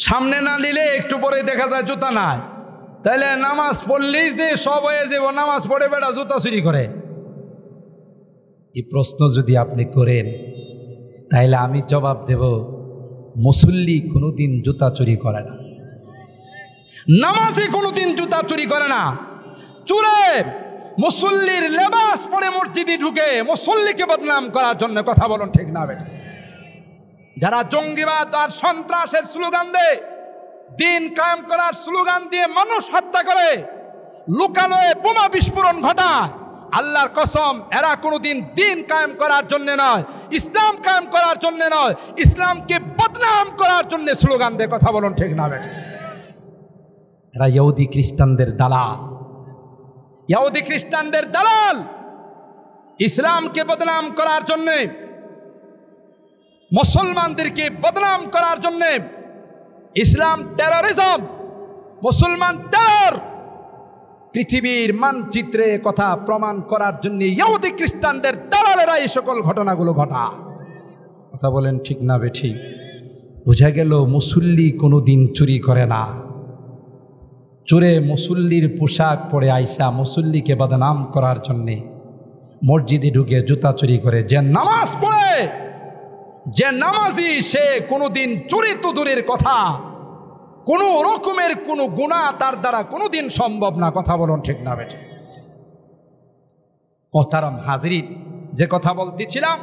সামনে না নিলে একটু পরে দেখা যায় জুতা নাই, তাইলে নামাজ পড়লেই যে সব হয়ে যাব, নামাজ পড়ে বেটা জুতা চুরি করে। এই প্রশ্ন যদি আপনি করেন তাইলে আমি জবাব দেব, মুসল্লি কোনোদিন জুতা চুরি করে না, নামাজে কোনোদিন জুতা চুরি করে না। চুরে মুসল্লির লেবাস পরে মসজিদে ঢুকে মুসল্লিকে বদনাম করার জন্য কথা বলুন ঠিক না বেটা? যারা জঙ্গিবাদ আর সন্ত্রাসের স্লোগান দেয়, দিন কায়েম করার স্লোগান দিয়ে মানুষ হত্যা করে, লোকালয়ে বোমা বিস্ফোরণ ঘটায়, আল্লাহর কসম এরা কোনোদিন দিন কায়েম করার জন্য নয়, ইসলাম কায়েম করার জন্য নয়, ইসলামকে বদনাম করার জন্য স্লোগান দেয়। কথা বলুন ঠিক না বেটা? এরা ইহুদি খ্রিস্টানদের দালাল, ইহুদি খ্রিস্টানদের দালাল। ইসলামকে বদনাম করার জন্য, মুসলমানদেরকে বদনাম করার জন্য, ইসলাম টেররিজম, মুসলমান টেরর, পৃথিবীর মানচিত্রে কথা প্রমাণ করার জন্য ইহুদি খ্রিস্টানদের দালালেরা এই সকল ঘটনাগুলো ঘটায়। কথা বলেন ঠিক না বেঠি? বোঝা গেল মুসল্লি কোনোদিন চুরি করে না। চোরে মুসল্লির পোশাক পরে আইসা মুসল্লিকে বদনাম করার জন্যে মসজিদে ঢুকে জুতা চুরি করে। যে নামাজ পড়ে, যে নামাজি, সে কোনোদিন চুরি তো দূরের কথা, কোনো রকমের কোনো গুনাহ তার দ্বারা কোনোদিন সম্ভব না। কথা বলুন ঠিক না বেঠি? মোহতারাম হাজরিন, যে কথা বলতেছিলাম,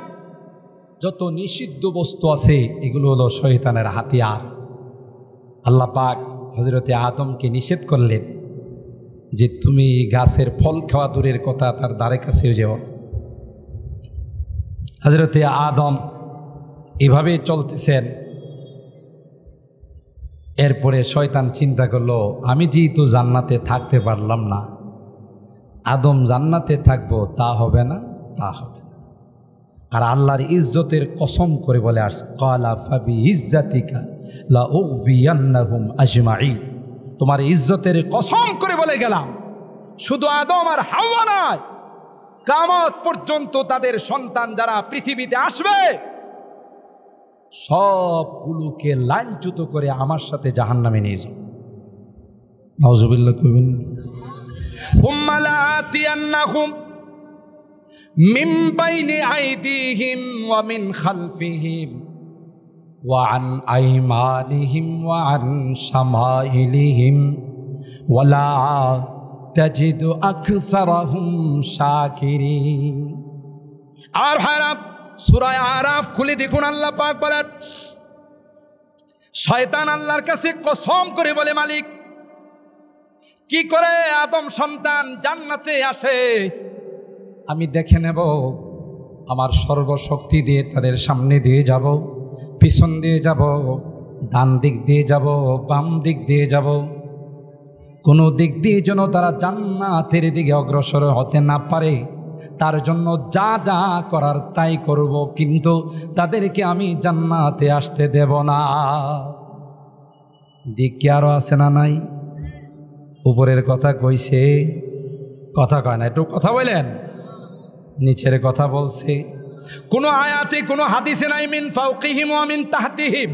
যত নিষিদ্ধ বস্তু আছে এগুলো হলো শয়তানের হাতিয়ার। আল্লাহ পাক হযরতে আদমকে নিষেধ করলেন যে তুমি গাছের ফল খাওয়া দূরের কথা, তার দ্বারে কাছেও যেও। হযরতে আদম এভাবে চলতেছেন। এরপরে শয়তান চিন্তা করলো, আমি যেহেতু জান্নাতে থাকতে পারলাম না, আদম জান্নাতে থাকবো, তা হবে না, তা হবে না। আর আল্লাহর ইজ্জতের কসম করে বলে আসছে, ক্বালা ফাবি ইজ্জাতিকা লা উগবিয়ান্নাহুম আজমাইন। তোমার ইজ্জতের কসম করে বলে গেলাম, শুধু আদম আর হাওয়া নয়, কিয়ামত পর্যন্ত তাদের সন্তান যারা পৃথিবীতে আসবে সবগুলোকে লাঞ্ছিত করে আমার সাথে জাহান্নামে নিয়ে যাও। নাউযুবিল্লাহ কইবেন। সুম্মা লাআতিয়ান্নাহুম মিন বাইনি আইদিহিম ওয়া মিন খালফিহিম ওয়া আন আইমানিহিম ওয়া আন শামাইলিহিম ওয়া লা তাজিদু আকসারাহুম শাকিরিন। আর হারাম সূরা আরাফ খুলে দেখুন, আল্লাহ পাক বলেন, শয়তান আল্লাহর কাছে কসম করে বলে, মালিক, কি করে আদম সন্তান জান্নাতে আসে আমি দেখে নেব, আমার সর্বশক্তি দিয়ে তাদের সামনে দিয়ে যাব, পিছন দিয়ে যাব, ডান দিক দিয়ে যাব, বাম দিক দিয়ে যাব, কোনো দিক দিয়ে যেন তারা জান্নাতের দিকে অগ্রসর হতে না পারে, তার জন্য যা যা করার তাই করব, কিন্তু তাদেরকে আমি জান্নাতে আসতে দেব না। দিক কি আরো আছে না নাই? উপরের কথা কইছে, কথা কয় না, একটু কথা বলেন। নিচের কথা বলছে, কোনো আয়াতে কোনো হাদিসে নাই মিন ফাওকিহিম ওয়া মিন তাহতিহিম,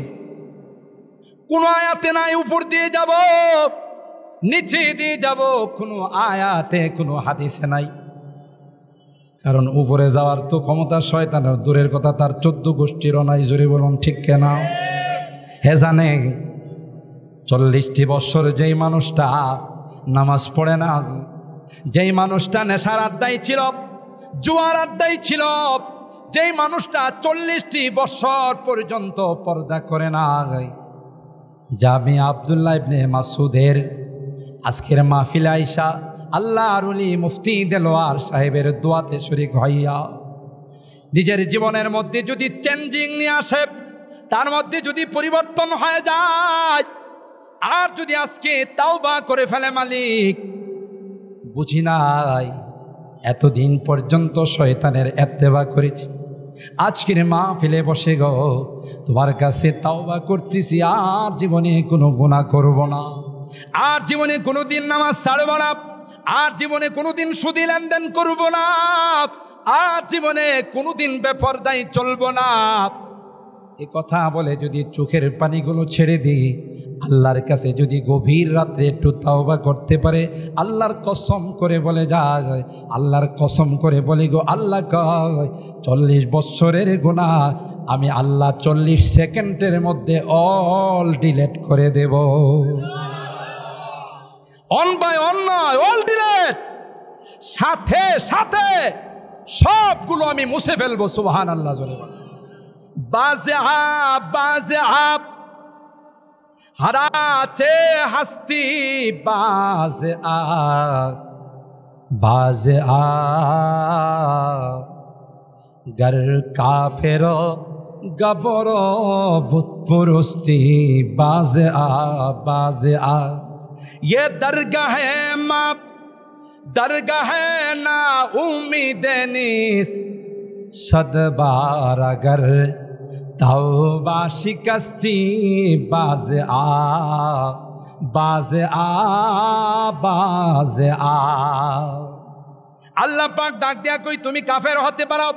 কোনো আয়াতে নাই উপর দিয়ে যাব নিচে দিয়ে যাব, কোনো আয়াতে কোনো হাদিসে নাই। কারণ উপরে যাওয়ার তো ক্ষমতা শয়তানের, দূরের কথা তার 14 গোষ্ঠীরও নাই। জোরে বলুন ঠিক কেনা? হে জানে 40টি বছর যেই মানুষটা নামাজ পড়ে না, যেই মানুষটা নেশার আড্ডায় ছিল, জুয়ার আড্ডায় ছিল, যেই মানুষটা 40টি বছর পর্যন্ত পর্দা করে না, জামি আব্দুল্লাহ ইবনে মাসউদের আজকের মাহফিলে আইসা আল্লাহর ওলি মুফতি দেলোয়ার সাহেবের দোয়াতে শরীক হইয়া নিজের জীবনের মধ্যে যদি চেঞ্জিং নিয়ে আসে, তার মধ্যে যদি পরিবর্তন হয়ে যায়, আর যদি আজকে তাওবা করে ফেলে, মালিক বুঝি নাই এতদিন পর্যন্ত শয়তানের ইত্তেবা করেছি, আজকের মাহফিলে বসে গো তোমার কাছে তাওবা করতেছি, আর জীবনে কোনো গুনাহ করব না, আর জীবনে কোনোদিন নামাজ ছাড়ব না, আর জীবনে কোনোদিন সুদী লেনদেন করব না, আর জীবনে কোনোদিন বেপরদায় চলব না। এ কথা বলে যদি চোখের পানিগুলো ছেড়ে দিই, আল্লাহর কাছে যদি গভীর রাত্রে একটু তাওবা করতে পারে, আল্লাহর কসম করে বলে যায়, আল্লাহর কসম করে বলি গো আল্লাহ কয় 40 বছরের গুনাহ আমি আল্লাহ 40 সেকেন্ডের মধ্যে অল ডিলেট করে দেব। অন বাই অন নয়, অল ডিলেট, সাথে সাথে সবগুলো আমি মুছে ফেলবো। সুবহানাল্লাহ জোরে বল। বাজে আপ হারাচে হস্তি, বাজে আ গর কাফের গবর বুতপুরস্তি, বাজে আ ये दरगाह माप दरगाह ना उम्मीद निस, सदबार अगर तौबा शिकस्ती, बाज़ आ। আল্লাহ পাক ডাক দিয়া কই তুমি কাফের হতে পারো,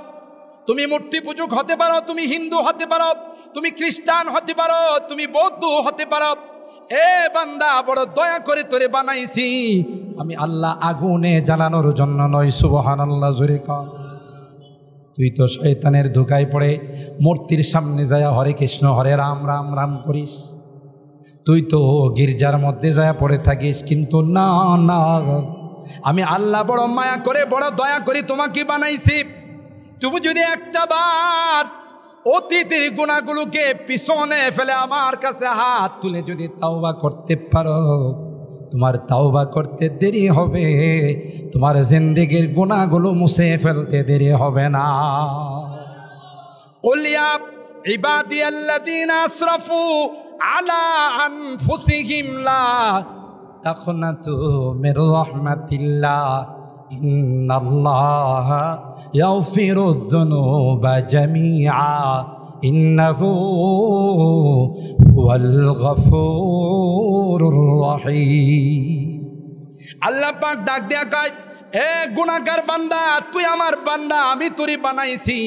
তুমি মূর্তি পূজক হতে পারো, তুমি হিন্দু হতে পারো, তুমি খ্রিস্টান হতে পারো, তুমি বৌদ্ধ হতে পারো, এ বান্দা বড় দয়া করে তোরে বানাইছি আমি আল্লাহ আগুনে জ্বালানোর জন্য নয়। সুবহানাল্লাহ জোরে কর। তুই তো শয়তানের ধোঁকায় পড়ে মূর্তির সামনে যায় হরে কৃষ্ণ হরে রাম রাম রাম করিস, তুই তো গির্জার মধ্যে যায় পড়ে থাকিস, কিন্তু না না, আমি আল্লাহ বড় মায়া করে বড় দয়া করি তোমাকে বানাইছি। তুমি যদি একটা বার অতীতের গুনাহগুলোকে পিছনে ফেলে আমার কাছে হাত তুলে যদি তাওবা করতে পারো, তোমার তাওবা করতে দেরি হবে, তোমার জিন্দেগির গুনাহগুলো মুছে ফেলতে দেরি হবে না। কুল ইয়া ইবাদিয়াল্লাযীনা আসরাফু আলা আনফুসিহিম লা তাকনাতু মির রাহমাতিল্লাহ, ইন্নাল্লাহা ইয়াগফিরুয যুনুবা জামিআ, ইন্নাহু হুয়াল গফুরুর রহিম। আল্লাহ পাক ডাক দেয়া কয়, এ গুনাহগার বান্দা, তুই আমার বান্দা, আমি তোরে বানাইছি,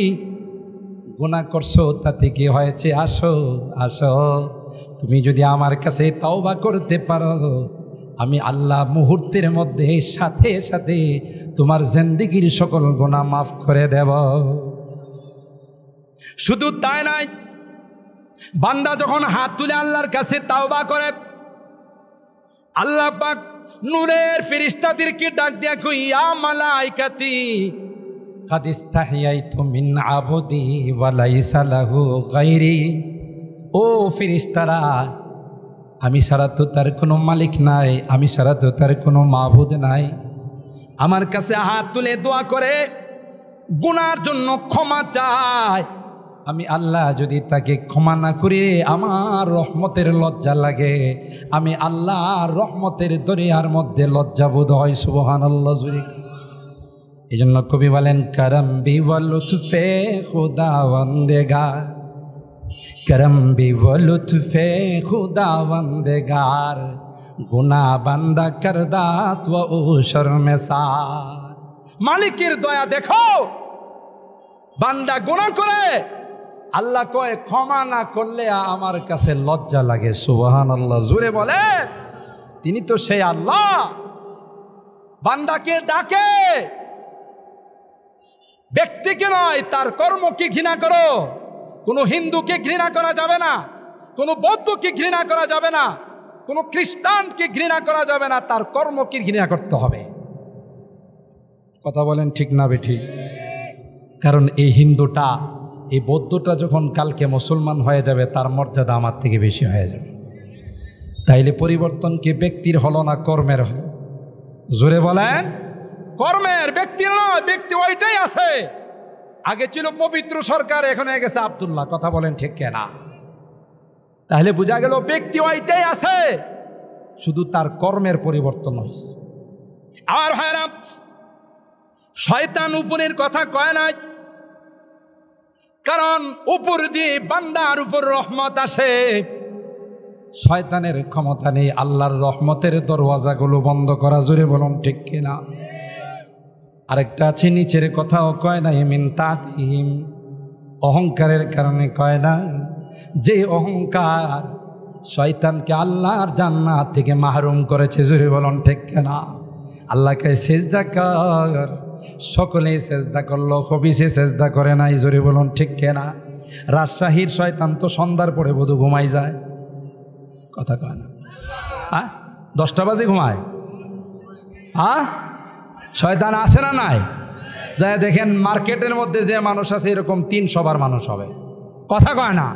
গুনাহ করছো তাতে কি হয়েছে? আসো আসো, তুমি যদি আমার কাছে তাওবা করতে পারো, আমি আল্লাহ মুহূর্তের মধ্যে সাথে সাথে তোমার জিন্দেগির সকল গুনাহ মাফ করে দেব। শুধু তাই নাই, বান্দা যখন হাত তুলে আল্লাহর কাছে তাওবা করে, আল্লাহ পাক নূরের ফেরেশতাদেরকে ডাক দিয়া কই, ইয়া মালাইকাতি কাদ ইস্তাহিয়াইতু মিন আবদি ওয়া লাইসা লাহু গায়রি। ও ফেরেশতারা, আমি ছাড়া তো তার কোনো মালিক নাই, আমি ছাড়া তো তার কোনো মাবুদ নাই, আমার কাছে হাত তুলে দোয়া করে গুনার জন্য ক্ষমা চায়, আমি আল্লাহ যদি তাকে ক্ষমা না করে আমার রহমতের লজ্জা লাগে, আমি আল্লাহর রহমতের দরিয়ার মধ্যে লজ্জাবোধ হয়। সুবহানাল্লাহ জুরি। এই জন্য কবি বলেন, করম বি ওয়া লুতফে খুদা বন্দেগার, করম বি ওয়া লুতফে খুদা বন্দেগার, গুনা বান্দা করদাস ওয়া ও শর্মেসার। মালিকের দয়া দেখো, বান্দা গুনাহ করে, আল্লাহ কয় ক্ষমা না করলে আমার কাছে লজ্জা লাগে। সুবহানাল্লাহ জোরে বলে। তিনি তো সেই আল্লাহ বান্দাকে ডাকে, ব্যক্তিকে নয়, তার কর্মকে ঘৃণা করো। কোনো হিন্দুকে ঘৃণা করা যাবে না, কোনো বৌদ্ধকে ঘৃণা করা যাবে না, কোনো খ্রিস্টানকে ঘৃণা করা যাবে না, তার কর্মকে ঘৃণা করতে হবে। কথা বলেন ঠিক না বেঠিক? কারণ এই হিন্দুটা, এই বৌদ্ধটা যখন কালকে মুসলমান হয়ে যাবে, তার মর্যাদা আমার থেকে বেশি হয়ে যাবে। তাইলে পরিবর্তন কি ব্যক্তির হলো না কর্মের হলো? জোরে বলেন। কর্মের, ব্যক্তির নয়। ব্যক্তি ওইটাই আছে, আগে ছিল পবিত্র সরকার, এখন হয়ে গেছে আব্দুল্লাহ। কথা বলেন ঠিক কেনা? তাহলে বোঝা গেল ব্যক্তি ওইটাই আছে, শুধু তার কর্মের পরিবর্তন হয়েছে। আর ভাইরা, শয়তান উপরের কথা কয় নাই, কারণ উপর দিয়ে বান্দার উপর রহমত আসে। শয়তানের ক্ষমতা নেই আল্লাহর রহমতের দরওয়াজাগুলো বন্ধ করা। জোরে বলুন ঠিক কিনা? আরেকটা আছে নিচের কথাও কয় নাই, মিন তাতিহিম, অহংকারের কারণে কয় না, যে অহংকার শয়তানকে আল্লাহর জান্নাত থেকে মাহরুম করেছে। জোরে বলুন ঠিক কিনা? আল্লাহকে সেজদা কর, সকলেই সেজদা করলো, খবিসে সেজদা করে নাই। জোরে বলুন ঠিক কিনা? রাজশাহীর শয়তান তো সন্ধ্যার পরে বধু ঘুমাই যায়, কথা কয় না? 10টা বাজে ঘুমায়। শয়তান আছে না নাই? যাই দেখেন মার্কেটের মধ্যে যে মানুষ আছে এরকম 300 বার মানুষ হবে, কথা কয় না?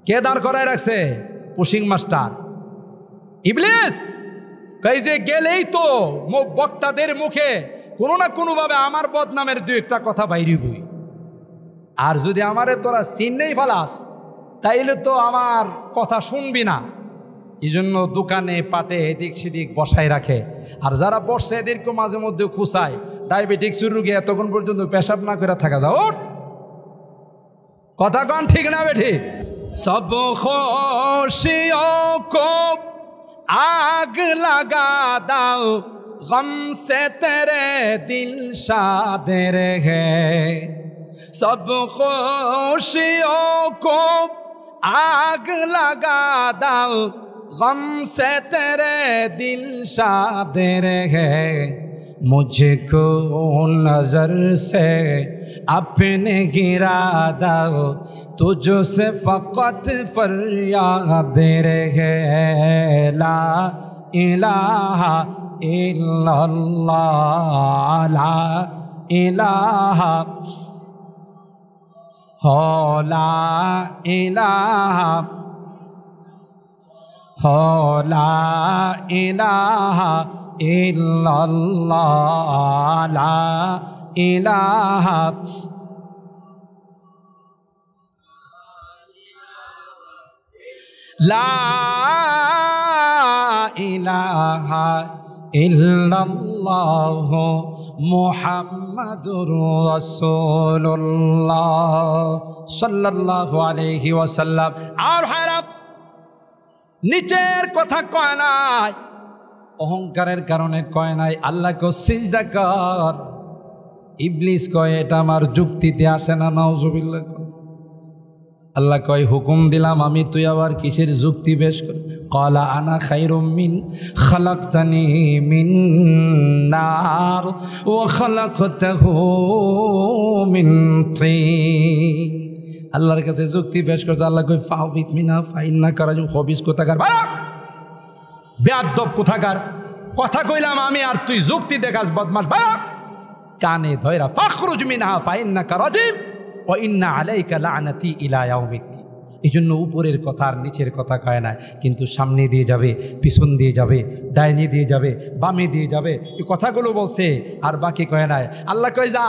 কে দাঁড় করায় রাখছে? পুশিং মাস্টার ইবলিস। এই যে গেলেই তো বক্তাদের মুখে কোনো না কোনোভাবে আমার বদনামের 2-1টা কথা বাইরে বই। আর যদি আমারে তোরা চিন্নেই ফেলাস তাইলে তো আমার কথা শুনবি না। এই জন্য দোকানে পাটে এদিক সেদিক বসায় রাখে। আর যারা বসছে এদেরকে মাঝে মধ্যে খুঁচায়, ডায়াবেটিক্সের রোগী এতক্ষণ পর্যন্ত পেশাব না করে থাকা যাও। কথা কন ঠিক না বেঠি? সব খুশিयों को आग लगा दाओ, गम से तेरे दिल शाद रहे। सब खुशियों को आग लगा दाओ, गम से तेरे दिल शाद रहे। मुझको नजर से अपने गिरा दो, तुझसे फकत फरियाद रहे। ला इलाहा इल्लल्लाह, ला इलाहा हो, ला इलाहा हो, ला इलाहा इल्लल्लाह, ला इलाहा ला इलाहा इल्लल्लाह मुहम्मदुर रसूलुल्लाह सल्लल्लाहु अलैहि वसल्लम। और हैरात নিচের কথা কয় নাই, অহংকারের কারণে কয় নাই আল্লাহকে সিজদা কর। ইবলিস কয় এটা আমার যুক্তিতে আসে না। নাউজুবিল্লাহ। আল্লাহ কয় হুকুম দিলাম আমি, তুই আবার কিসের যুক্তি পেশ কর? ক্বালা আনা খায়রুম মিন খালাকতানি মিন নার ওয়া খালাকতাহু মিন তিন। আল্লাহর কাছে যুক্তি পেশ করছে। আল্লাহ কই ফাউবিত মিনা ফাইন্না কারাজু হবিস কোথাকার, বেয়াদব কোথাকার। কথা কইলাম আমি আর তুই যুক্তি দেখাস, বদমাশ। কানে ধয়রা ফাখরুজ মিনহা ফাইন্নাকা রাজিম ওয়া ইন্না আলাইকা লা'নাতি ইলা ইয়াউমিদ্দিন। এজন্য উপরের কথা আর নিচের কথা কয় না, কিন্তু সামনে দিয়ে যাবে, পিছন দিয়ে যাবে, ডাইনি দিয়ে যাবে, বামে দিয়ে যাবে, এই কথাগুলো বলছে। আর বাকি কয় নাই। আল্লাহ কয় যা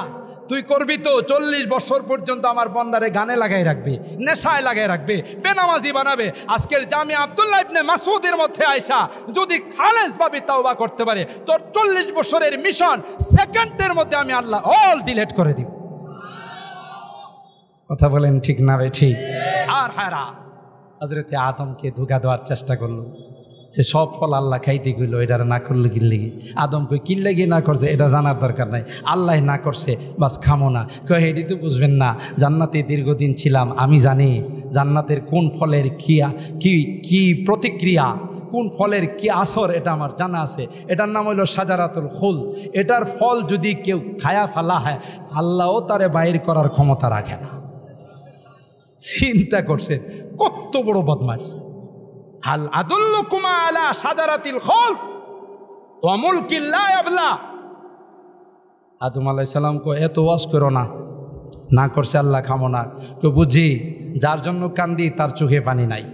তুই করবি তো 40 বছর পর্যন্ত আমার বন্দারে গানে লাগাই রাখবে, নেশায় লাগাই রাখবে, বেনামাজি বানাবে। আজকের জামিয়া আব্দুল্লাহ ইবনে মাসউদের মধ্যে আয়সা যদি খালেসভাবে তাওবা করতে পারে, তোর 40 বছরের মিশন সেকেন্ডের মধ্যে আমি আল্লাহ অল ডিলিট করে দিব। কথা বলেন ঠিক না রে? ঠিক। আর হায়রা হযরতে আদমকে ধোঁকা দেওয়ার চেষ্টা করলো, সে সব ফল আল্লাহ খাইতে গেল, এটা না করলে কিল্লেগি। আদম কই কিল্লেগি না করছে এটা জানার দরকার নাই, আল্লাহ না করছে বাস খামো না। কই এটি তো বুঝবেন না, জান্নাতে দীর্ঘদিন ছিলাম, আমি জানি জান্নাতের কোন ফলের কি প্রতিক্রিয়া, কোন ফলের কি আসর, এটা আমার জানা আছে। এটার নাম হইল শাজারাতুল খুল। এটার ফল যদি কেউ খায়া ফেলা হয়, আল্লাহও তারে বাইর করার ক্ষমতা রাখে না। চিন্তা করছে কত বড় বদমাশ। হাল আদুল্লুকুমা আলা শাজারাতিল খুলদ ওয়া মুলকিন লা ইয়াবলা। আদম আলাইহিস সালাম কো এত ওয়াজ করো না, না করছে আল্লাহ খামো না। তো বুঝি যার জন্য কান্দি তার চোখে পানি নাই।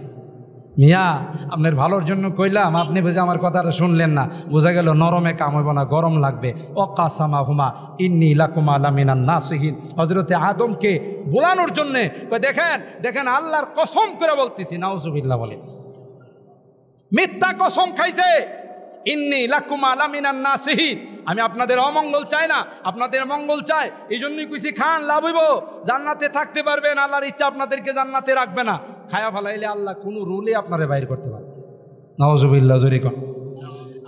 মিয়া আপনার ভালোর জন্য কইলাম, আপনি বুঝে আমার কথাটা শুনলেন না। বোঝা গেল নরমে কাম হইব না, গরম লাগবে। অকাসামা হুমা ইন্নী লাকুমা লামিনান নাসিহিন। হযরতে আদমকে বোলানোর জন্যে দেখেন দেখেন আল্লাহর কসম করে বলতেছি, নাউজুবিল্লাহ বলেন, মিথ্যা কসম খাইছে। ইন্নী লাকুমা লামিনান নাসিহিন, আমি আপনাদের অমঙ্গল চাই না, আপনাদের মঙ্গল চাই। এই জন্যই কইছি খান, লাভ হইব, জান্নাতে থাকতে পারবেন। আল্লাহর ইচ্ছা আপনাদেরকে জান্নাতে রাখবে না। খায়া ফেলাইলে আল্লাহ কোনো রুলে আপনারা বাইর করতে পারবে। নাউজুবিল্লাহ জোরে কোন।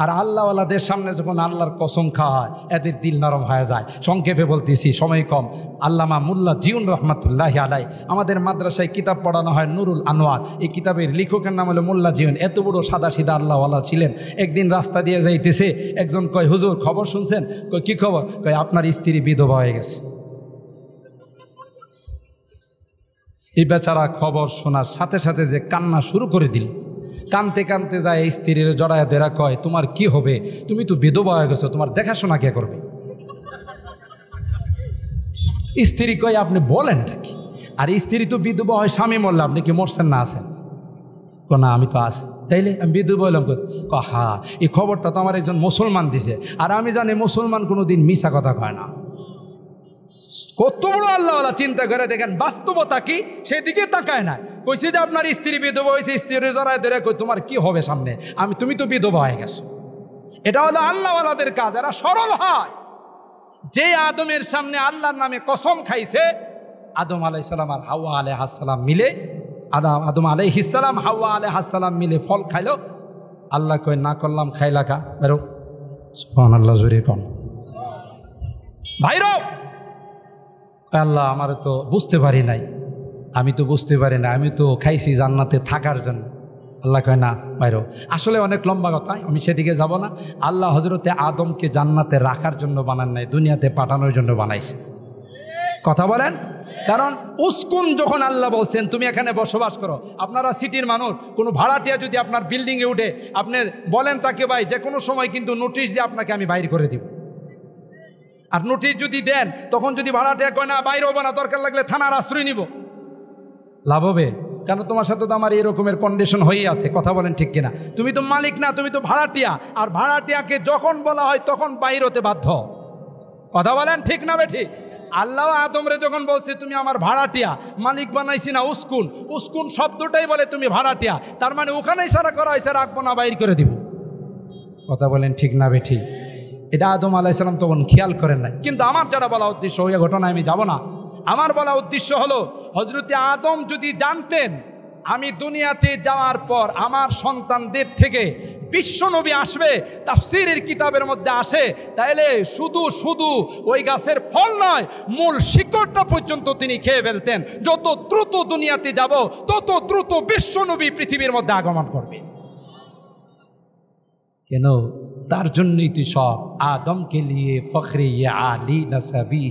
আর আল্লাহওয়ালাদের সামনে যখন আল্লাহর কসম খাওয়া হয়, এদের দিল নরম হয়ে যায়। সংক্ষেপে বলতেছি, সময় কম। আল্লামা মুল্লা জিউন রহমাতুল্লাহি আলাই, আমাদের মাদ্রাসায় কিতাব পড়ানো হয় নুরুল আনোয়ার। এই কিতাবের লেখকের নাম হলো মুল্লা জিউন। এত বড় সাদা সিধা আল্লাহওয়ালা ছিলেন। একদিন রাস্তা দিয়ে যাইতেছে, একজন কয়, হুজুর খবর শুনছেন? কয়, কি খবর? কয়, আপনার স্ত্রী বিধবা হয়ে গেছে। এই বেচারা খবর শোনার সাথে সাথে যে কান্না শুরু করে দিল, কানতে কানতে যায় স্ত্রীর জড়ায় দেরা, কয়, তোমার কি হবে? তুমি তো বিধবা হয়ে গেছো, তোমার দেখাশোনা কে করবে? স্ত্রী কয়, আপনি বলেনটা কি? আর স্ত্রী তো বিধবা হয়, স্বামী মরলে, আপনি কি মরছেন না আছেন? না, আমি তো আছি। তাইলে আমি বিধবা হইলাম। হা, এই খবরটা তো আমার একজন মুসলমান দিছে, আর আমি জানি মুসলমান কোনোদিন মিছা কথা কয় না। কত বড় আল্লাহওয়ালা, চিন্তা করে দেখেন বাস্তবতা কি, সেদিকে তাকায় না। কইছে যে আপনার স্ত্রী বিধবা হয়েছে, স্ত্রীর জড়ায় ধরে কই, তোমার কি হবে সামনে? তুমি তো বিধবা হয়ে গেছো। এটা হলো আল্লাহওয়ালাদের কাজ, এরা সরল হয়। যে আদমের সামনে আল্লাহর নামে কসম খাইছে, আদম আলাইহিস সালাম আর হাওয়া আলাইহিস সালাম মিলে, আদম আলাইহিস সালাম হাওয়া আলাইহিস সালাম মিলে ফল খাইলো। আল্লাহ কই, না করলাম, খাইলা কা, বেরো। সুবহানাল্লাহ জোরে কোন। ভাইরো, আল্লাহ আমার তো বুঝতে পারি নাই, আমি তো বুঝতে পারি না, আমি তো খাইছি জান্নাতে থাকার জন্য। আল্লাহ কয়, না বাইরো। আসলে অনেক লম্বা কথা, আমি সেদিকে যাব না। আল্লাহ হযরতে আদমকে জান্নাতে রাখার জন্য বানান নাই, দুনিয়াতে পাঠানোর জন্য বানাইছে। কথা বলেন। কারণ উস্কুন যখন আল্লাহ বলছেন তুমি এখানে বসবাস করো, আপনারা সিটির মানুষ, কোনো ভাড়াটিয়া যদি আপনার বিল্ডিংয়ে উঠে, আপনি বলেন তাকে, ভাই যে কোনো সময় কিন্তু নোটিশ দিয়ে আপনাকে আমি বাইর করে দিব। আর নোটিশ যদি দেন, তখন যদি ভাড়াটিয়া কয় না বাইরে হবো না, দরকার লাগলে থানার আশ্রয় নিব, লাভ হবে? কেন, তোমার সাথে তো আমার এরকমের কন্ডিশন হয়েই আছে। কথা বলেন ঠিক কিনা? তুমি তো মালিক না, তুমি তো ভাড়াটিয়া। আর ভাড়াটিয়াকে যখন বলা হয় তখন বাইর হতে বাধ্য। কথা বলেন ঠিক না বেঠিক? আল্লাহ আদমরে যখন বলছে তুমি আমার ভাড়াটিয়া, মালিক বানাইছি না উস্কুন, উস্কুন শব্দটাই বলে তুমি ভাড়াটিয়া, তার মানে ওখানে ইশারা করা হয়েছে রাখবো না, বাইর করে দিব। কথা বলেন ঠিক না বেঠিক? এটা আদম আলাইহিস সালাম তখন খেয়াল করেন না। কিন্তু আমার যারা বলা উদ্দেশ্য, ওই ঘটনায় আমি যাব না। আমার বলা উদ্দেশ্য হলো, হযরতে আদম যদি জানতেন আমি দুনিয়াতে যাওয়ার পর আমার সন্তানদের থেকে বিশ্বনবী আসবে, তাফসীরের কিতাবের মধ্যে আসে, তাইলে শুধু শুধু ওই গাছের ফল নয়, মূল শিকড়টা পর্যন্ত তিনি খেয়ে ফেলতেন। যত দ্রুত দুনিয়াতে যাব, তত দ্রুত বিশ্বনবী পৃথিবীর মধ্যে আগমন করবে। কেন? তার জন্যই তো সব। আদমকে লিয়ে ফখরে ইয়ে আলী নসবি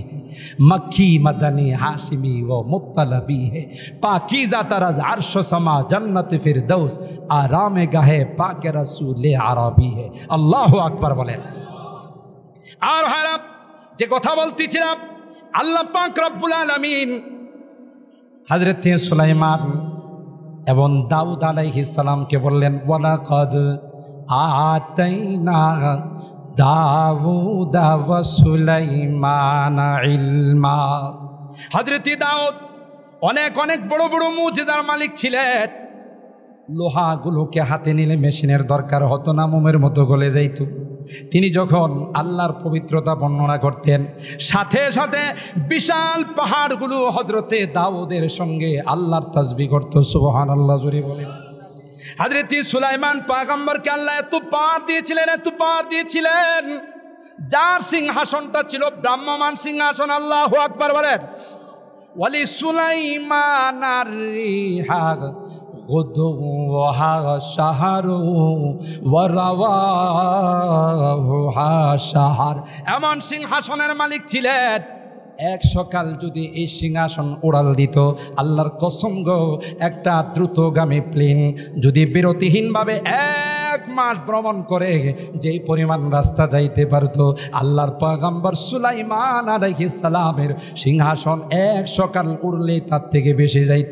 মক্কি মদনী হাশিমি ও মুত্তলবি হে, পাकीज़ा तरज़ अर्श समा जन्नत फिरदौस आराम गाहे पाक रसूल আরবি হে। আল্লাহু আকবার বলেন। আর হারাম যে কথা বলতেছিলাম, আল্লাহ পাক রব্বুল আলামিন হযরত সুলাইমান এবং দাউদ আলাইহিস সালামকে বললেন, ওয়ালাকাদ আতাইনা দাউদ ওয়া সুলাইমান ইলমা। হযরত দাউদ অনেক অনেক বড় বড় মুজিজার মালিক ছিলেন। লোহাগুলোকে হাতে নিলে মেশিনের দরকার হতো না, মোমের মতো গলে যাইত। তিনি যখন আল্লাহর পবিত্রতা বর্ণনা করতেন, সাথে সাথে বিশাল পাহাড়গুলো হযরতে দাউদের সঙ্গে আল্লাহর তাসবিহ করত। সুবহানাল্লাহ জোরে বলেন। হযরত সুলাইমান পয়গম্বরকে আল্লাহ এত পাওয়ার দিয়েছিলেন, এত পাওয়ার দিয়েছিলেন, যার সিংহাসনটা ছিল ব্রাহ্মমান সিংহাসন। আল্লাহু আকবার বলেন। ওয়ালি সুলাইমান আর-রিহা গুদুহা শাহরু ওয়া রাওয়াহুহা শাহর। এমন সিংহাসনের মালিক ছিলেন, এক সকাল যদি এই সিংহাসন উড়াল দিত, আল্লাহর কসম গো, একটা দ্রুতগামী প্লেন যদি বিরতিহীনভাবে 1 মাস ভ্রমণ করে যেই পরিমাণ রাস্তা যাইতে পারত, আল্লাহর পয়গম্বর সুলাইমান আলাইহিস সালামের সিংহাসন 1 সকাল উড়লে তার থেকে বেশি যাইত।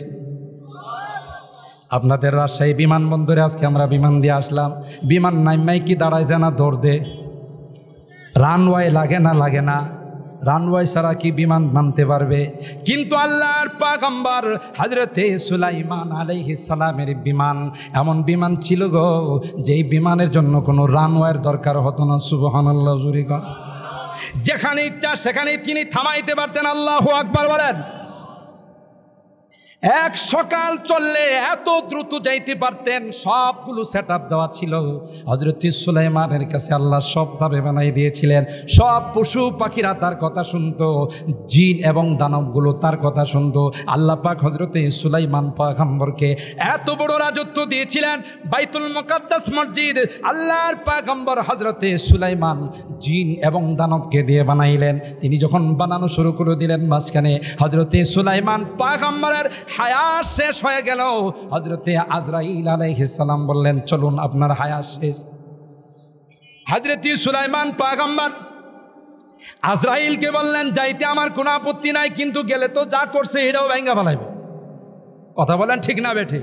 আপনাদের রাজশাহী বিমানবন্দরে আজকে আমরা বিমান দিয়ে আসলাম, বিমান নাইমাই কি দাঁড়ায় জানা দৌড় দে, রানওয়ে লাগে না, লাগে না, রানওয়ে ছাড়া কি বিমান নামতে পারবে? কিন্তু আল্লাহর পয়গম্বর হযরতে সুলাইমান আলাইহিস সালামের বিমান এমন বিমান ছিল গো, যেই বিমানের জন্য কোনো রানওয়ের দরকার হতো না। সুবহানাল্লাহ জোরে গো। যেখানে ইচ্ছা সেখানে তিনি থামাইতে পারতেন। আল্লাহু আকবার বলেন। এক সকাল চললে এত দ্রুত যাইতে পারতেন, সবগুলো সেট আপ দেওয়া ছিল। হযরত সুলাইমানের কাছে আল্লাহ সবভাবে বানাই দিয়েছিলেন। সব পশু পাখিরা তার কথা শুনতো, জিন এবং দানবগুলো তার কথা শুনতো। আল্লাহ পাক হযরত সুলাইমান পয়গম্বরকে এত বড় রাজত্ব দিয়েছিলেন। বাইতুল মুকাদ্দাস মসজিদ আল্লাহর পয়গম্বর হযরত সুলাইমান জিন এবং দানবকে দিয়ে বানাইলেন। তিনি যখন বানানো শুরু করে দিলেন, মাঝখানে হযরত সুলাইমান পয়গম্বরের হায়াত শেষ হয়ে গেল। হযরতে আজরাইল আলাইহিস সালাম বললেন, চলুন আপনার হায়াত শেষ। হযরত সুলাইমান পয়গম্বর আজরাইলকে বললেন, যাইতে আমার কোনো আপত্তি নাই, কিন্তু গেলে তো যা করছে এটাও ভেঙ্গা ফেলাইব। কথা বলেন ঠিক না বেঠি?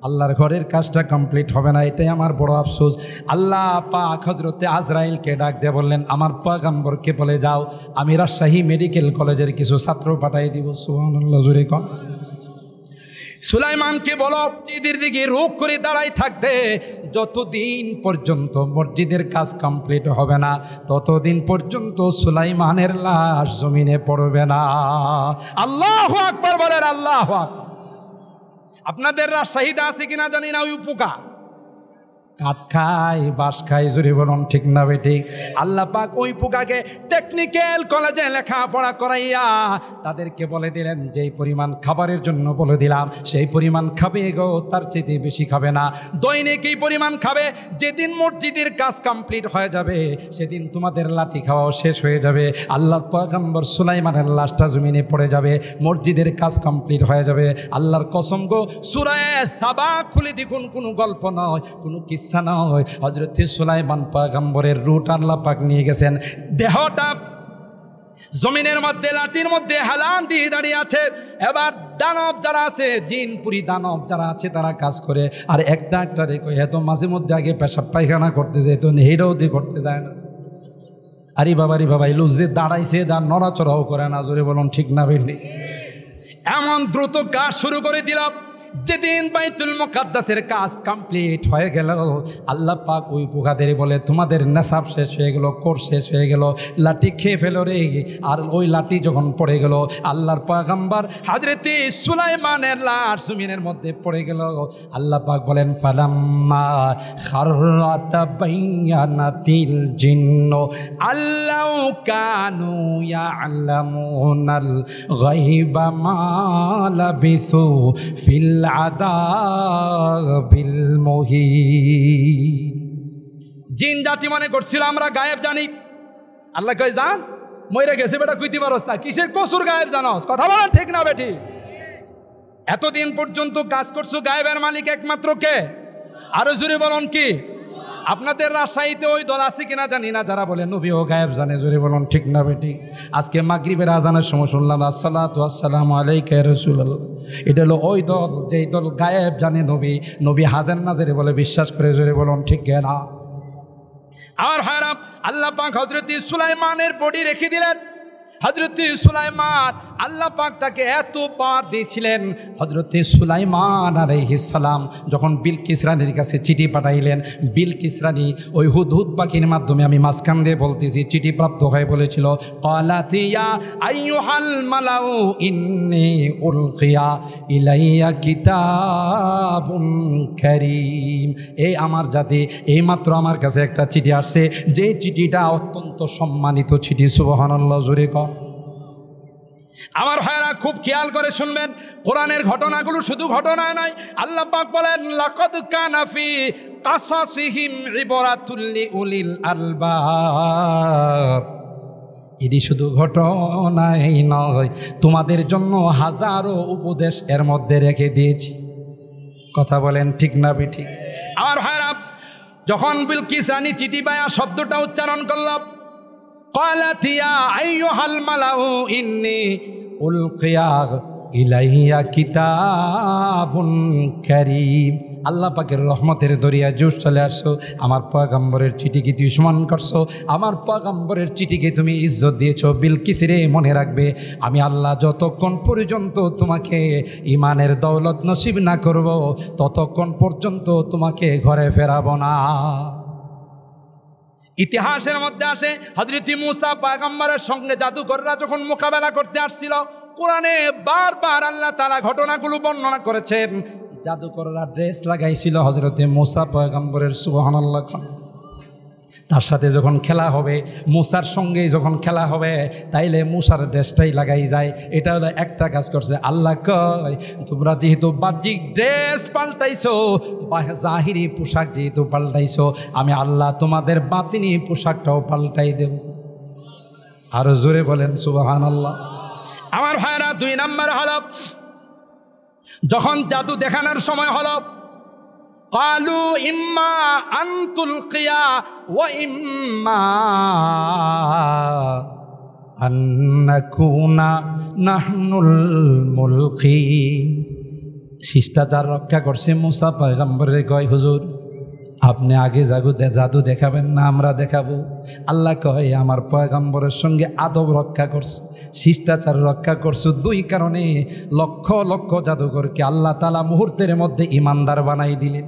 আল্লাহর ঘরের কাজটা কমপ্লিট হবে না, এটাই আমার বড় আফসোস। আল্লাহ পাক হযরতে আজরাইলকে ডাক দিয়ে বললেন, আমার পয়গম্বরকে বলে যাও আমি রাজশাহী মেডিকেল কলেজের কিছু ছাত্র পাঠিয়ে দিব। সুবহানাল্লাহ জোরে কোন। সুলাইমানকে বলো মসজিদের দিকে রোগ করে দাঁড়াই থাকতে, যতদিন পর্যন্ত মসজিদের কাজ কমপ্লিট হবে না ততদিন পর্যন্ত সুলাইমানের লাশ জমিনে পড়বে না। আল্লাহু আকবার বলেন। আল্লাহু আকবার। আপনাদের রাজশাহীতে আছে কিনা জানি না, ওই পোকা কাঠ খায় বাঁশ খায়, জোরে বলুন ঠিক না বেঠিক? আল্লাহ পাক ওই পোকাকে টেকনিক্যাল কলেজে লেখাপড়া করাইয়া তাদেরকে বলে দিলেন, যেই পরিমাণ খাবারের জন্য বলে দিলাম সেই পরিমাণ খাবে গো, তার চেয়ে বেশি খাবে না। দৈনিক এই পরিমাণ খাবে। যেদিন মসজিদের কাজ কমপ্লিট হয়ে যাবে সেদিন তোমাদের লাঠি খাওয়াও শেষ হয়ে যাবে। আল্লাহর পয়গম্বর সুলাইমানের লাশটা জমিনে পড়ে যাবে, মসজিদের কাজ কমপ্লিট হয়ে যাবে। আল্লাহর কসম গো, সূরা সাবা খুলে দেখুন, কোনো গল্প নয়, কোনো কিচ্ছা নয়। হযরত সুলাইমান পয়গম্বরের রূট আল্লাহ পাক নিয়ে গেছেন। দেহটা জমিনের মধ্যে লাঠির মধ্যে হেলান দিয়ে দাঁড়িয়ে আছে। এবার দানব যারা আছে, জিনপুরি দানব যারা আছে, তারা কাজ করে। আর একটা একটা রেখে এত মাঝে মধ্যে আগে পেশাব পায়খানা করতে যেত, হেডাউদি করতে যায় না। আরে বাবা এই লোক যে দাঁড়াইছে তার নড়াচড়াও করে না, জোরে বলুন ঠিক না বেঠি? এমন দ্রুত কাজ শুরু করে দিলাম। যেদিন বাইতুল মুকাদ্দাসের কাজ কমপ্লিট হয়ে গেল, আল্লাহ পাক ওই পোকাদের বলে, তোমাদের নেশাব শেষ হয়ে গেল, কোর্স শেষ হয়ে গেল, লাঠি খেয়ে ফেলো রে। আর ওই লাঠি যখন পড়ে গেল, আল্লাহর পয়গম্বর হযরত সুলাইমানের লাশ জমিনের মধ্যে পড়ে গেল। আল্লাহ পাক বলেন, ফালাম্মা খাররা তাবায়ানাতিল জিন্নু আল্লাউ কানু ইয়ালামুনাল গায়বা মা লাবিসু ফিল আযাবিল মুহিন। জিন জাতি মনে করছিল আমরা গায়েব জানি। আল্লাহ কয়, জান মইরা গেছে বেটা, কইতে পারস না, কিসের কসুর গায়েব জানোস? কথা বলেন ঠিক না বেটি? এতদিন পর্যন্ত কাজ করছো, গায়েবের মালিক একমাত্র কে? আরো জোরে বলুন কি? আপনাদের রাজশাহীতে ওই দল আছে কিনা জানি না, যারা বলে নবী ও গায়েব জানে, জোরে বলুন ঠিক না বেটি? আজকে মাগরিবের আজানের সময় শুনলাম, আসসালাতু আসসালামু আলাইকা ইয়া রাসূলুল্লাহ। এটা হলো ওই দল, যেই দল গায়েব জানে, নবী হাজার নাজেরে বলে বিশ্বাস করে, জোরে বলুন ঠিক না? আমার ভাইরা, আল্লাহ পাক হযরত সুলাইমানের বডি রেখে দিলেন। হযরত সুলাইমান, আল্লাহ পাক তাকে এত পাওয়ার দিয়েছিলেন। হযরত সুলাইমান আলাইহিস সালাম যখন বিলকিস রানীর কাছে চিঠি পাঠাইলেন, বিলকিস রানী ওই হুদহুদ পাখির মাধ্যমে, আমি মাঝখান দিয়ে বলতেছি, চিঠি প্রাপ্ত হয়ে বলেছিল, ক্বালাত ইয়া আইয়ুহাল মালাউ ইন্নী উলকিয়া ইলাইয়া কিতাবুন কারীম। এই আমার জাতি, এইমাত্র আমার কাছে একটা চিঠি আসছে, যে চিঠিটা অত্যন্ত সম্মানিত চিঠি। সুবহানাল্লাহ জোরে কর। আমার ভাইরা খুব খেয়াল করে শুনবেন, কোরআনের ঘটনাগুলো শুধু ঘটনা নয়। আল্লাহ পাক বলেন, লাকাদ কানা ফি কাসাসিহিম ইবরাতুল লিউলিল আলবাব। এটি শুধু ঘটনাই নয়, তোমাদের জন্য হাজারো উপদেশ এর মধ্যে রেখে দিয়েছি। কথা বলেন ঠিক না বেঠি? আমার ভাইরা, যখন বিলকিস রানী চিঠি পায়া শব্দটা উচ্চারণ করলাম, ক্বালাত ইয়া আইয়ুহাল মালাউ ইন্নী উলকিয়া ইলাইয়া কিতাবুন কারীম। আল্লাহ পাকের রহমতের দরিয়া জোশ চলে আসো। আমার পয়গম্বরের চিঠিকে তুই সম্মান করছো, আমার পয়গম্বরের চিঠিকে তুমি ইজ্জত দিয়েছো। বিলকিসরে মনে রাখবে, আমি আল্লাহ যতক্ষণ পর্যন্ত তোমাকে ইমানের দৌলত নসিব না করব, ততক্ষণ পর্যন্ত তোমাকে ঘরে ফেরাবো না। ইতিহাসের মধ্যে আসে হযরত মূসা পয়গম্বরের সঙ্গে জাদুকররা যখন মোকাবেলা করতে আসছিল, কোরআনে বারবার আল্লাহ তাআলা ঘটনাগুলো বর্ণনা করেছেন। জাদুকররা ড্রেস লাগাইছিল হযরত মূসা পয়গম্বরের, সুবহানাল্লাহ। তার সাথে যখন খেলা হবে, মূসার সঙ্গে যখন খেলা হবে, তাইলে মূসার ড্রেসটাই লাগাই যায়। এটা হলো একটা কাজ করছে আল্লাহ। কয় তোমরা যেহেতু বাহ্যিক ড্রেস পাল্টাইছো, জাহিরি পোশাক যেহেতু পাল্টাইছো, আমি আল্লাহ তোমাদের বাতিনি পোশাকটাও পাল্টাই দেব। আরো জোরে বলেন সুবহানাল্লাহ। আমার ভাইরা, 2 নাম্বার হলো যখন জাদু দেখানোর সময় হলো, ক্বালু ইম্মা আন তুলকিয়া ওয়া ইম্মা আন নাকুনা নাহনুল মুলকিন। শিষ্টাচার রক্ষা করছে মূসা পয়গম্বরের। কয় হুজুর আপনি আগে জাদু দেখাবেন না, আমরা দেখাবো। আল্লাহ কয় আমার পয়গম্বরের সঙ্গে আদব রক্ষা করছো, শিষ্টাচার রক্ষা করছো। 2 কারণে লক্ষ লক্ষ জাদুঘরকে আল্লাহ তাআলা মুহূর্তের মধ্যে ইমানদার বানাই দিলেন।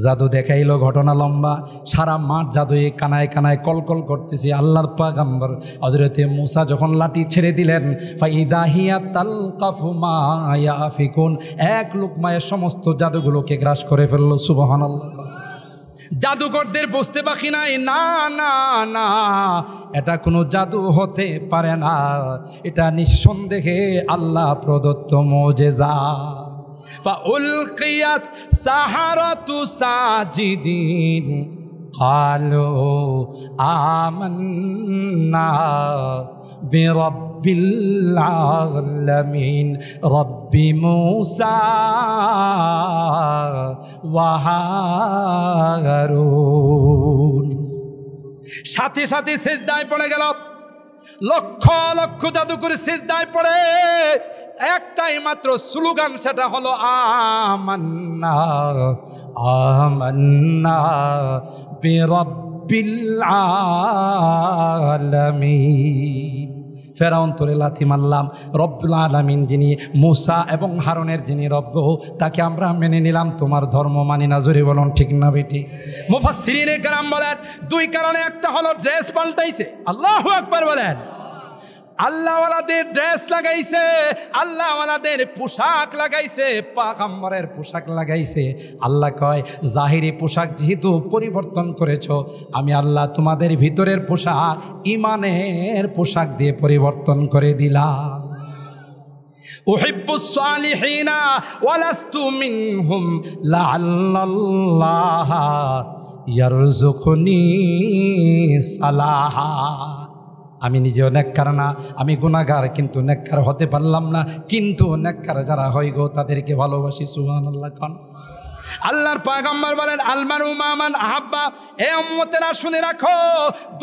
জাদু দেখাইলো, ঘটনা লম্বা, সারা মাঠ জাদুয়ে কানায় কানায় কলকল করতেছে। আল্লাহর পয়গম্বর হযরতে মূসা যখন লাঠি ছেড়ে দিলেন, ফাইদা হিয়া তালকাফু মা ইয়াফিকুন, এক লুকমায় সমস্ত জাদুগুলোকে গ্রাস করে ফেললো। সুবহানাল্লাহ। জাদুকরদের বুঝতে বাকি নাই, না না না, এটা কোনো জাদু হতে পারে না, এটা নিঃসন্দেহে আল্লাহ প্রদত্ত মুজিজা। فألقي السحرة ساجدين قالوا آمنا برب العالمين رب موسى وهارون। সাথে সাথে সিজদায় পড়ে গেল। লক্ষ লক্ষ জাদুকর সিজদায় পড়ে একটাই মাত্র স্লোগান, সেটা হলো আমান্না আমান্না বিরাব্বিল আলামিন। ফেরাউন তোরে লাথি মারলাম, রব্বুল আলামিন যিনি মূসা এবং হারুনের যিনি রব্ব, তাকে আমরা মেনে নিলাম, তোমার ধর্ম মানি না। জোরে বলুন ঠিক না বেটি? মুফাসসিরিনে কেরাম বলেন 2 কারণে, একটা হলো ড্রেস পাল্টাইছে। আল্লাহু আকবার বলেন। আল্লাহওয়ালাদের ড্রেস লাগাইছে, আল্লাহওয়ালাদের পোশাক লাগাইছে, পয়গম্বরের পোশাক লাগাইছে। আল্লাহ কয় জাহিরি পোশাক যেহেতু পরিবর্তন করেছ, আমি আল্লাহ তোমাদের ভিতরের পোশাক ইমানের পোশাক দিয়ে পরিবর্তন করে দিলাম। উহিব্বুস সালিহিনা ওয়া লাস্তু মিনহুম লাআল্লাল্লাহ ইয়ারযুকুনি সালাহা। আমি নিজেও নেককার না, আমি গুনাহগার, কিন্তু নেককার হতে পারলাম না, কিন্তু নেককার যারা হয় গো তাদেরকে ভালোবাসি। সুবহানাল্লাহ। কোন আল্লাহর পয়গম্বর বলেন আলমারু মামান আহাব্বা। এ উম্মতেরা শুনে রাখো,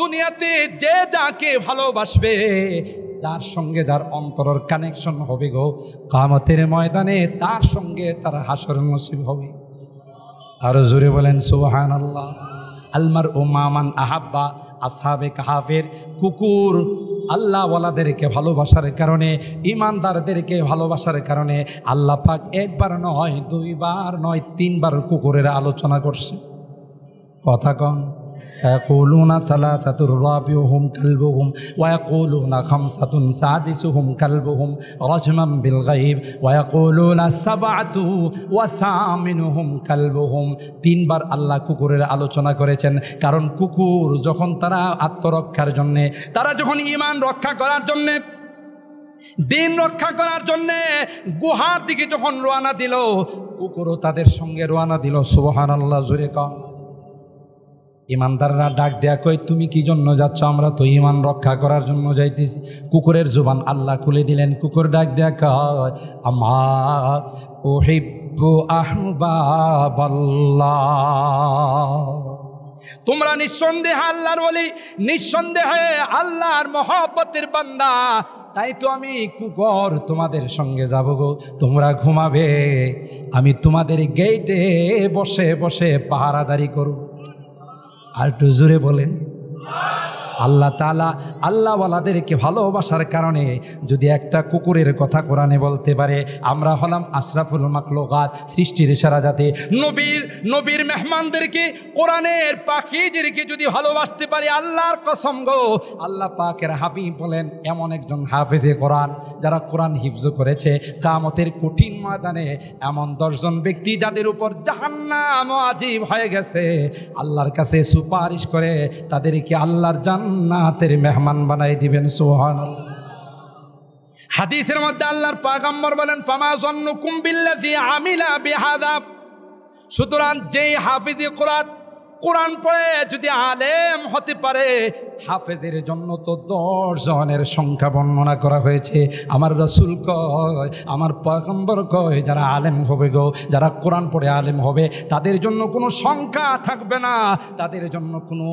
দুনিয়াতে যে যাকে ভালোবাসবে, যার সঙ্গে যার অন্তরের কানেকশন হবে গো, কিয়ামতের ময়দানে তার সঙ্গে তার হাসর নসিব হবে। আর জোরে বলেন সুবহানাল্লাহ। আলমারু মামান আহাব্বা। আসহাবে কাহাফের কুকুর আল্লাহওয়ালাদেরকে ভালোবাসার কারণে, ইমানদারদেরকে ভালোবাসার কারণে আল্লাহ পাক 1 বার নয়, 2 বার নয়, 3 বার কুকুরের আলোচনা করছে। কথা কন। সায়াকুলুনা সালাসাতুর রাবিউহুম কালবুহুম ওয়া ইয়াকুলুনা খামসাতুন সাদিসুহুম কালবুহুম রাজমান বিল গায়ব ওয়া ইয়াকুলুনা সাবআতু ওয়া সামিনুহুম কালবুহুম। 3 বার আল্লাহ কুকুরের আলোচনা করেছেন, কারণ কুকুর যখন তারা আত্মরক্ষার জন্যে, তারা যখন ঈমান রক্ষা করার জন্যে, দিন রক্ষা করার জন্যে গুহার দিকে যখন রওনা দিল, কুকুরও তাদের সঙ্গে রওনা দিল। সুবহানাল্লাহ। জোরে কন। ইমানদাররা ডাক দেয়া কই, তুমি কি জন্য যাচ্ছ? আমরা তো ঈমান রক্ষা করার জন্য যাইতেছি। কুকুরের জবান আল্লাহ খুলে দিলেন। কুকুর ডাক দেয়া কয়, আমা উহিব্বু আহবাবাল্লাহ। তোমরা নিঃসন্দেহে আল্লাহর ওলি, নিঃসন্দেহে আল্লাহর মহব্বতের বান্দা, তাই তো আমি কুকুর তোমাদের সঙ্গে যাব গো, তোমরা ঘুমাবে, আমি তোমাদের গেটে বসে বসে পাহারাদারি করব। আর একটু জোরে বলেন। আল্লাহ তাআলা আল্লাহওয়ালাদেরকে ভালোবাসার কারণে যদি একটা কুকুরের কথা কোরআনে বলতে পারে, আমরা হলাম আশরাফুল মাখলুকাত, সৃষ্টির সেরা জাতি। নবীর মেহমানদেরকে, কোরআনের পাখিদেরকে যদি ভালোবাসতে পারি, আল্লাহর কসম গো, আল্লাহ পাকের হাবিব বলেন এমন একজন হাফেজে কোরআন যারা কোরআন হিফজ করেছে, কিয়ামতের কঠিন ময়দানে এমন 10 জন ব্যক্তি যাদের উপর জাহান্নাম ওয়াজিব হয়ে গেছে, আল্লাহর কাছে সুপারিশ করে তাদেরকে আল্লাহর জান্নাতের মেহমান বানাই দিবেন। সুবহানাল্লাহ। হাদিসের মধ্যে আল্লাহর পয়গম্বর বলেন, ফামা যান্নুকুম বিল্লাযী আমিলা বিহাযা। সুতরাং যেই হাফেজে কোরআন পড়ে যদি আলেম হতে পারে, হাফেজের জন্য তো 10 জনের সংখ্যা বর্ণনা করা হয়েছে। আমার রাসূল কয়, আমার পয়গম্বর কয়, যারা আলেম হবে গো, যারা কোরআন পড়ে আলেম হবে, তাদের জন্য কোনো সংখ্যা থাকবে না, তাদের জন্য কোনো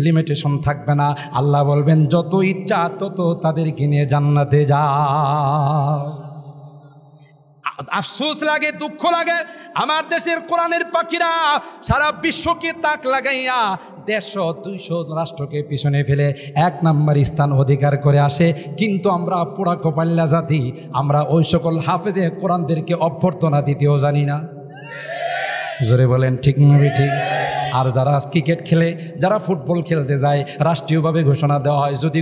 লিমিটেশন থাকবে না। আল্লাহ বলবেন যত ইচ্ছা তত তাদেরকে নিয়ে জান্নাতে যা। আফসোস লাগে, দুঃখ লাগে, আমার দেশের কোরআনের পাখিরা সারা বিশ্বকে তাক লাগাইয়া 150-200 রাষ্ট্রকে পিছনে ফেলে 1 নম্বর স্থান অধিকার করে আসে। কিন্তু আমরা পোড়া কপাল্লা জাতি, আমরা ওই সকল হাফেজে কোরআনদেরকে অভ্যর্থনা দিতেও জানি না। জোরে বলেন ঠিক না ঠিক? আর যারা ক্রিকেট খেলে, যারা ফুটবল খেলতে যায়, রাষ্ট্রীয়ভাবে ঘোষণা দেওয়া হয় যদি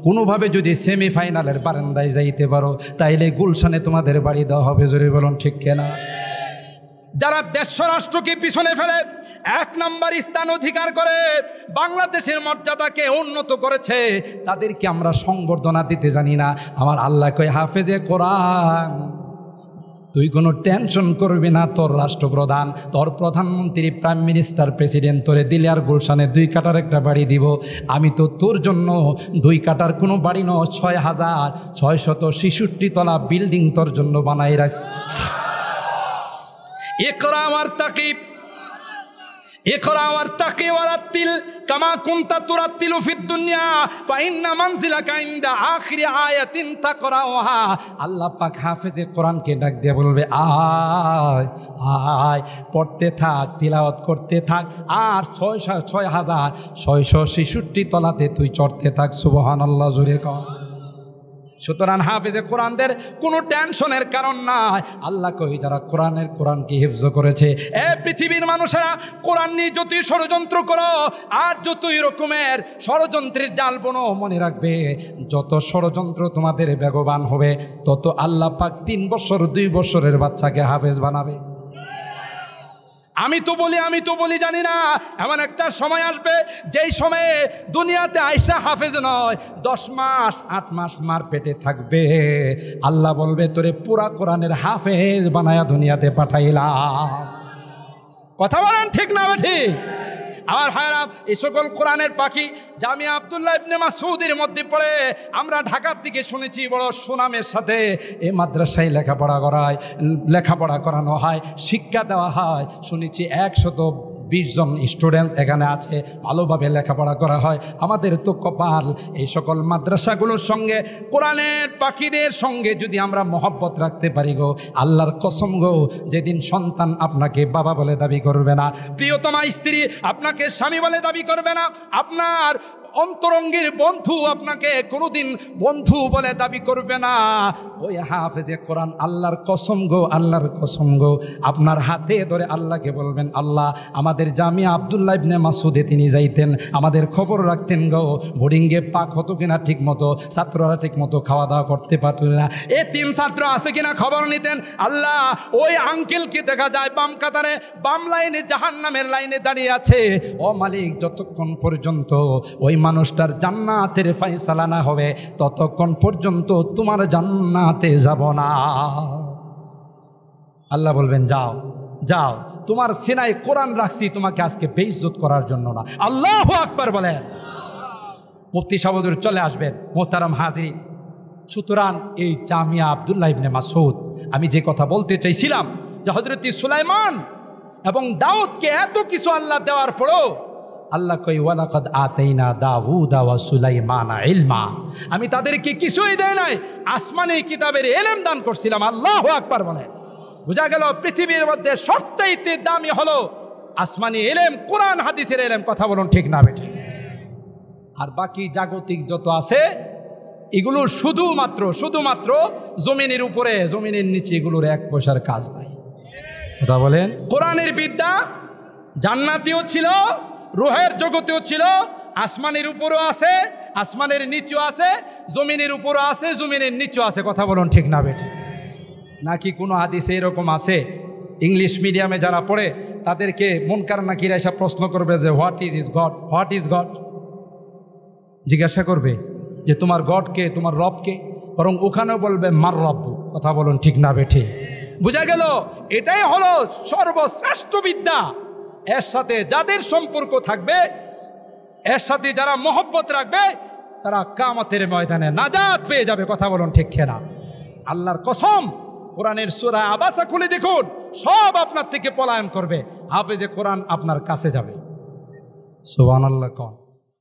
কোনোভাবে যদি সেমিফাইনালের বারান্দায় যাইতে পারো, তাইলে গুলশানে তোমাদের বাড়ি দেওয়া হবে। জোরে বলুন ঠিক কেনা? যারা দেশ রাষ্ট্রকে পিছনে ফেলে 1 নম্বর স্থান অধিকার করে বাংলাদেশের মর্যাদাকে উন্নত করেছে, তাদেরকে আমরা সংবর্ধনা দিতে জানি না। আমার আল্লাহ কয়, হাফেজে কোরআন তুই কোনো টেনশন করবি না, তোর রাষ্ট্রপ্রধান, তোর প্রধানমন্ত্রী, প্রাইম মিনিস্টার, প্রেসিডেন্ট তোরে দিলে আর গুলশানে 2 কাঠার একটা বাড়ি দিব। আমি তো তোর জন্য 2 কাঠার কোনো বাড়ি নয়, 6666 তলা বিল্ডিং তোর জন্য বানাই রাখছি। ইকরা ওয়ারতাকিব, ইকরা ওয়ারতাকি ওয়ারাত্তিল কামা কুনতা তুরাত্তিলু ফিদ দুনিয়া ফাইন্না মানজিলাকা ইনদা আখিরি আয়াতিন তাকরাউহা। আল্লাহ পাক হাফেজে কোরআনকে ডাক দিয়ে বলবে, আয় আয়, পড়তে থাক, তিলাওয়াত করতে থাক, আর 6666 তলাতে তুই চড়তে থাক। সুবহানাল্লাহ, জোরে কর। সুতরাং হাফেজে কোরআনদের কোনো টেনশনের কারণ নাই। আল্লাহ কই, যারা কোরআনকে হিফজ করেছে, এ পৃথিবীর মানুষেরা, কোরআন নিয়ে যতই ষড়যন্ত্র করো আর যতই রকমের ষড়যন্ত্রের জাল বোনো, মনে রাখবে যত ষড়যন্ত্র তোমাদের বেগবান হবে, তত আল্লাহ পাক 3 বছর 2 বছরের বাচ্চাকে হাফেজ বানাবে। আমি তো বলি জানি না, এমন একটা সময় আসবে যেই সময়ে দুনিয়াতে আয়সা হাফেজ নয়, 10 মাস 8 মাস মার পেটে থাকবে। আল্লাহ বলবে, তোরে পুরা কোরআনের হাফেজ বানায়া দুনিয়াতে পাঠাইলাম। কথা বলেন ঠিক না ঠিক? আমার ভাইরা, এই সকল কোরআনের পাখি জামিয়া আব্দুল্লাহ ইবনে মাসউদের মধ্যে পড়ে, আমরা ঢাকার দিকে শুনেছি বড় সুনামের সাথে এই মাদ্রাসায় লেখাপড়া করানো হয়, শিক্ষা দেওয়া হয়। শুনেছি 120 জন স্টুডেন্টস এখানে আছে, ভালোভাবে লেখাপড়া করা হয়। আমাদের তো কপাল, এই সকল মাদ্রাসাগুলোর সঙ্গে, কোরআনের পাখিদের সঙ্গে যদি আমরা মহব্বত রাখতে পারি গো, আল্লাহর কসম গো, যেদিন সন্তান আপনাকে বাবা বলে দাবি করবে না, প্রিয়তমা স্ত্রী আপনাকে স্বামী বলে দাবি করবে না, আপনার অন্তরঙ্গের বন্ধু আপনাকে কোনোদিন বন্ধু বলে দাবি করবে না, ওই হাফেজে কোরআন আল্লাহর কসম গো, আপনার হাতে ধরে আল্লাহকে বলবেন, আল্লাহ, আমাদের জামিয়া আব্দুল্লাহ ইবনে মাসউদে তিনি যাইতেন, আমাদের খবর রাখতেন গো, বোর্ডিংয়ে পাক হতো কিনা ঠিক মতো, ছাত্ররা ঠিক মতো খাওয়া দাওয়া করতে পারত না, 3 ছাত্র আছে কিনা খবর নিতেন। আল্লাহ, ওই আঙ্কেলকে দেখা যায় বাম কাতারে, বাম লাইনে, জাহান্নামের লাইনে দাঁড়িয়ে আছে। ও মালিক, যতক্ষণ পর্যন্ত ওই মানুষটার জান্নাতের ফয়সালা না হবে, ততক্ষণ পর্যন্ত তোমার জান্নাতে যাব না। আল্লাহ বলবেন, যাও যাও, তোমার সিনায় কোরআন রাখছি তোমাকে আজকে বেইজ্জত করার জন্য না। আল্লাহু আকবার বলেন। মুফতি সাহেব হুজুর চলে আসবেন, মোহতারাম হাজিরিন। সুতরাং এই জামিয়া আব্দুল্লাহ ইবনে মাসউদ, আমি যে কথা বলতে চাইছিলাম যে হযরত সুলাইমান এবং দাউদকে এত কিছু আল্লাহ দেওয়ার পরও আল্লাহ কই ওয়ালাকাদ আতাইনা দাউদা ওয়া সুলাইমানা ইলমা, আমি তাদেরকে কিছুই দেয় নাই, আসমানি কিতাবের ইলম দান করছিলাম। আল্লাহু আকবার বলেন। বুঝা গেল পৃথিবীর মধ্যে সবচাইতে দামি হলো আসমানি ইলম, কোরআন হাদিসের ইলম। কথা বলুন ঠিক না বেঠিক? আর বাকি জাগতিক যত আছে এগুলো শুধুমাত্র জমিনের উপরে, জমিনের নিচে এগুলোর এক পয়সার কাজ নাই। কথা বলেন। কোরআনের বিদ্যা জান্নাতীয় ছিল, রূহের জগতেও ছিল, আসমানের উপরও আছে, আসমানের নিচেও আছে, জমিনের উপরও আছে, জমিনের নিচেও আছে। কথা বলুন ঠিক না বেঠিক? নাকি কোনো হাদিসে এরকম আছে ইংলিশ মিডিয়ামে যারা পড়ে তাদেরকে মুনকার নাকির এসে প্রশ্ন করবে যে হোয়াট ইজ গড, জিজ্ঞাসা করবে যে তোমার গডকে, তোমার রবকে, বরং ওখানেও বলবে মার রব্বু। কথা বলুন ঠিক না বেঠিক? বুঝা গেল এটাই হলো সর্বশ্রেষ্ঠ বিদ্যা। এর সাথে যাদের সম্পর্ক থাকবে, এর সাথে যারা মহব্বত রাখবে, তারা কিয়ামতের ময়দানে নাজাত পেয়ে যাবে। কথা বলুন ঠিক না? আল্লাহর কসম, কোরআনের সূরা আবাসা খুলে দেখুন, সব আপনার থেকে পলায়ন করবে, হাফেজে কোরআন আপনার কাছে যাবে। সুবহানাল্লাহ।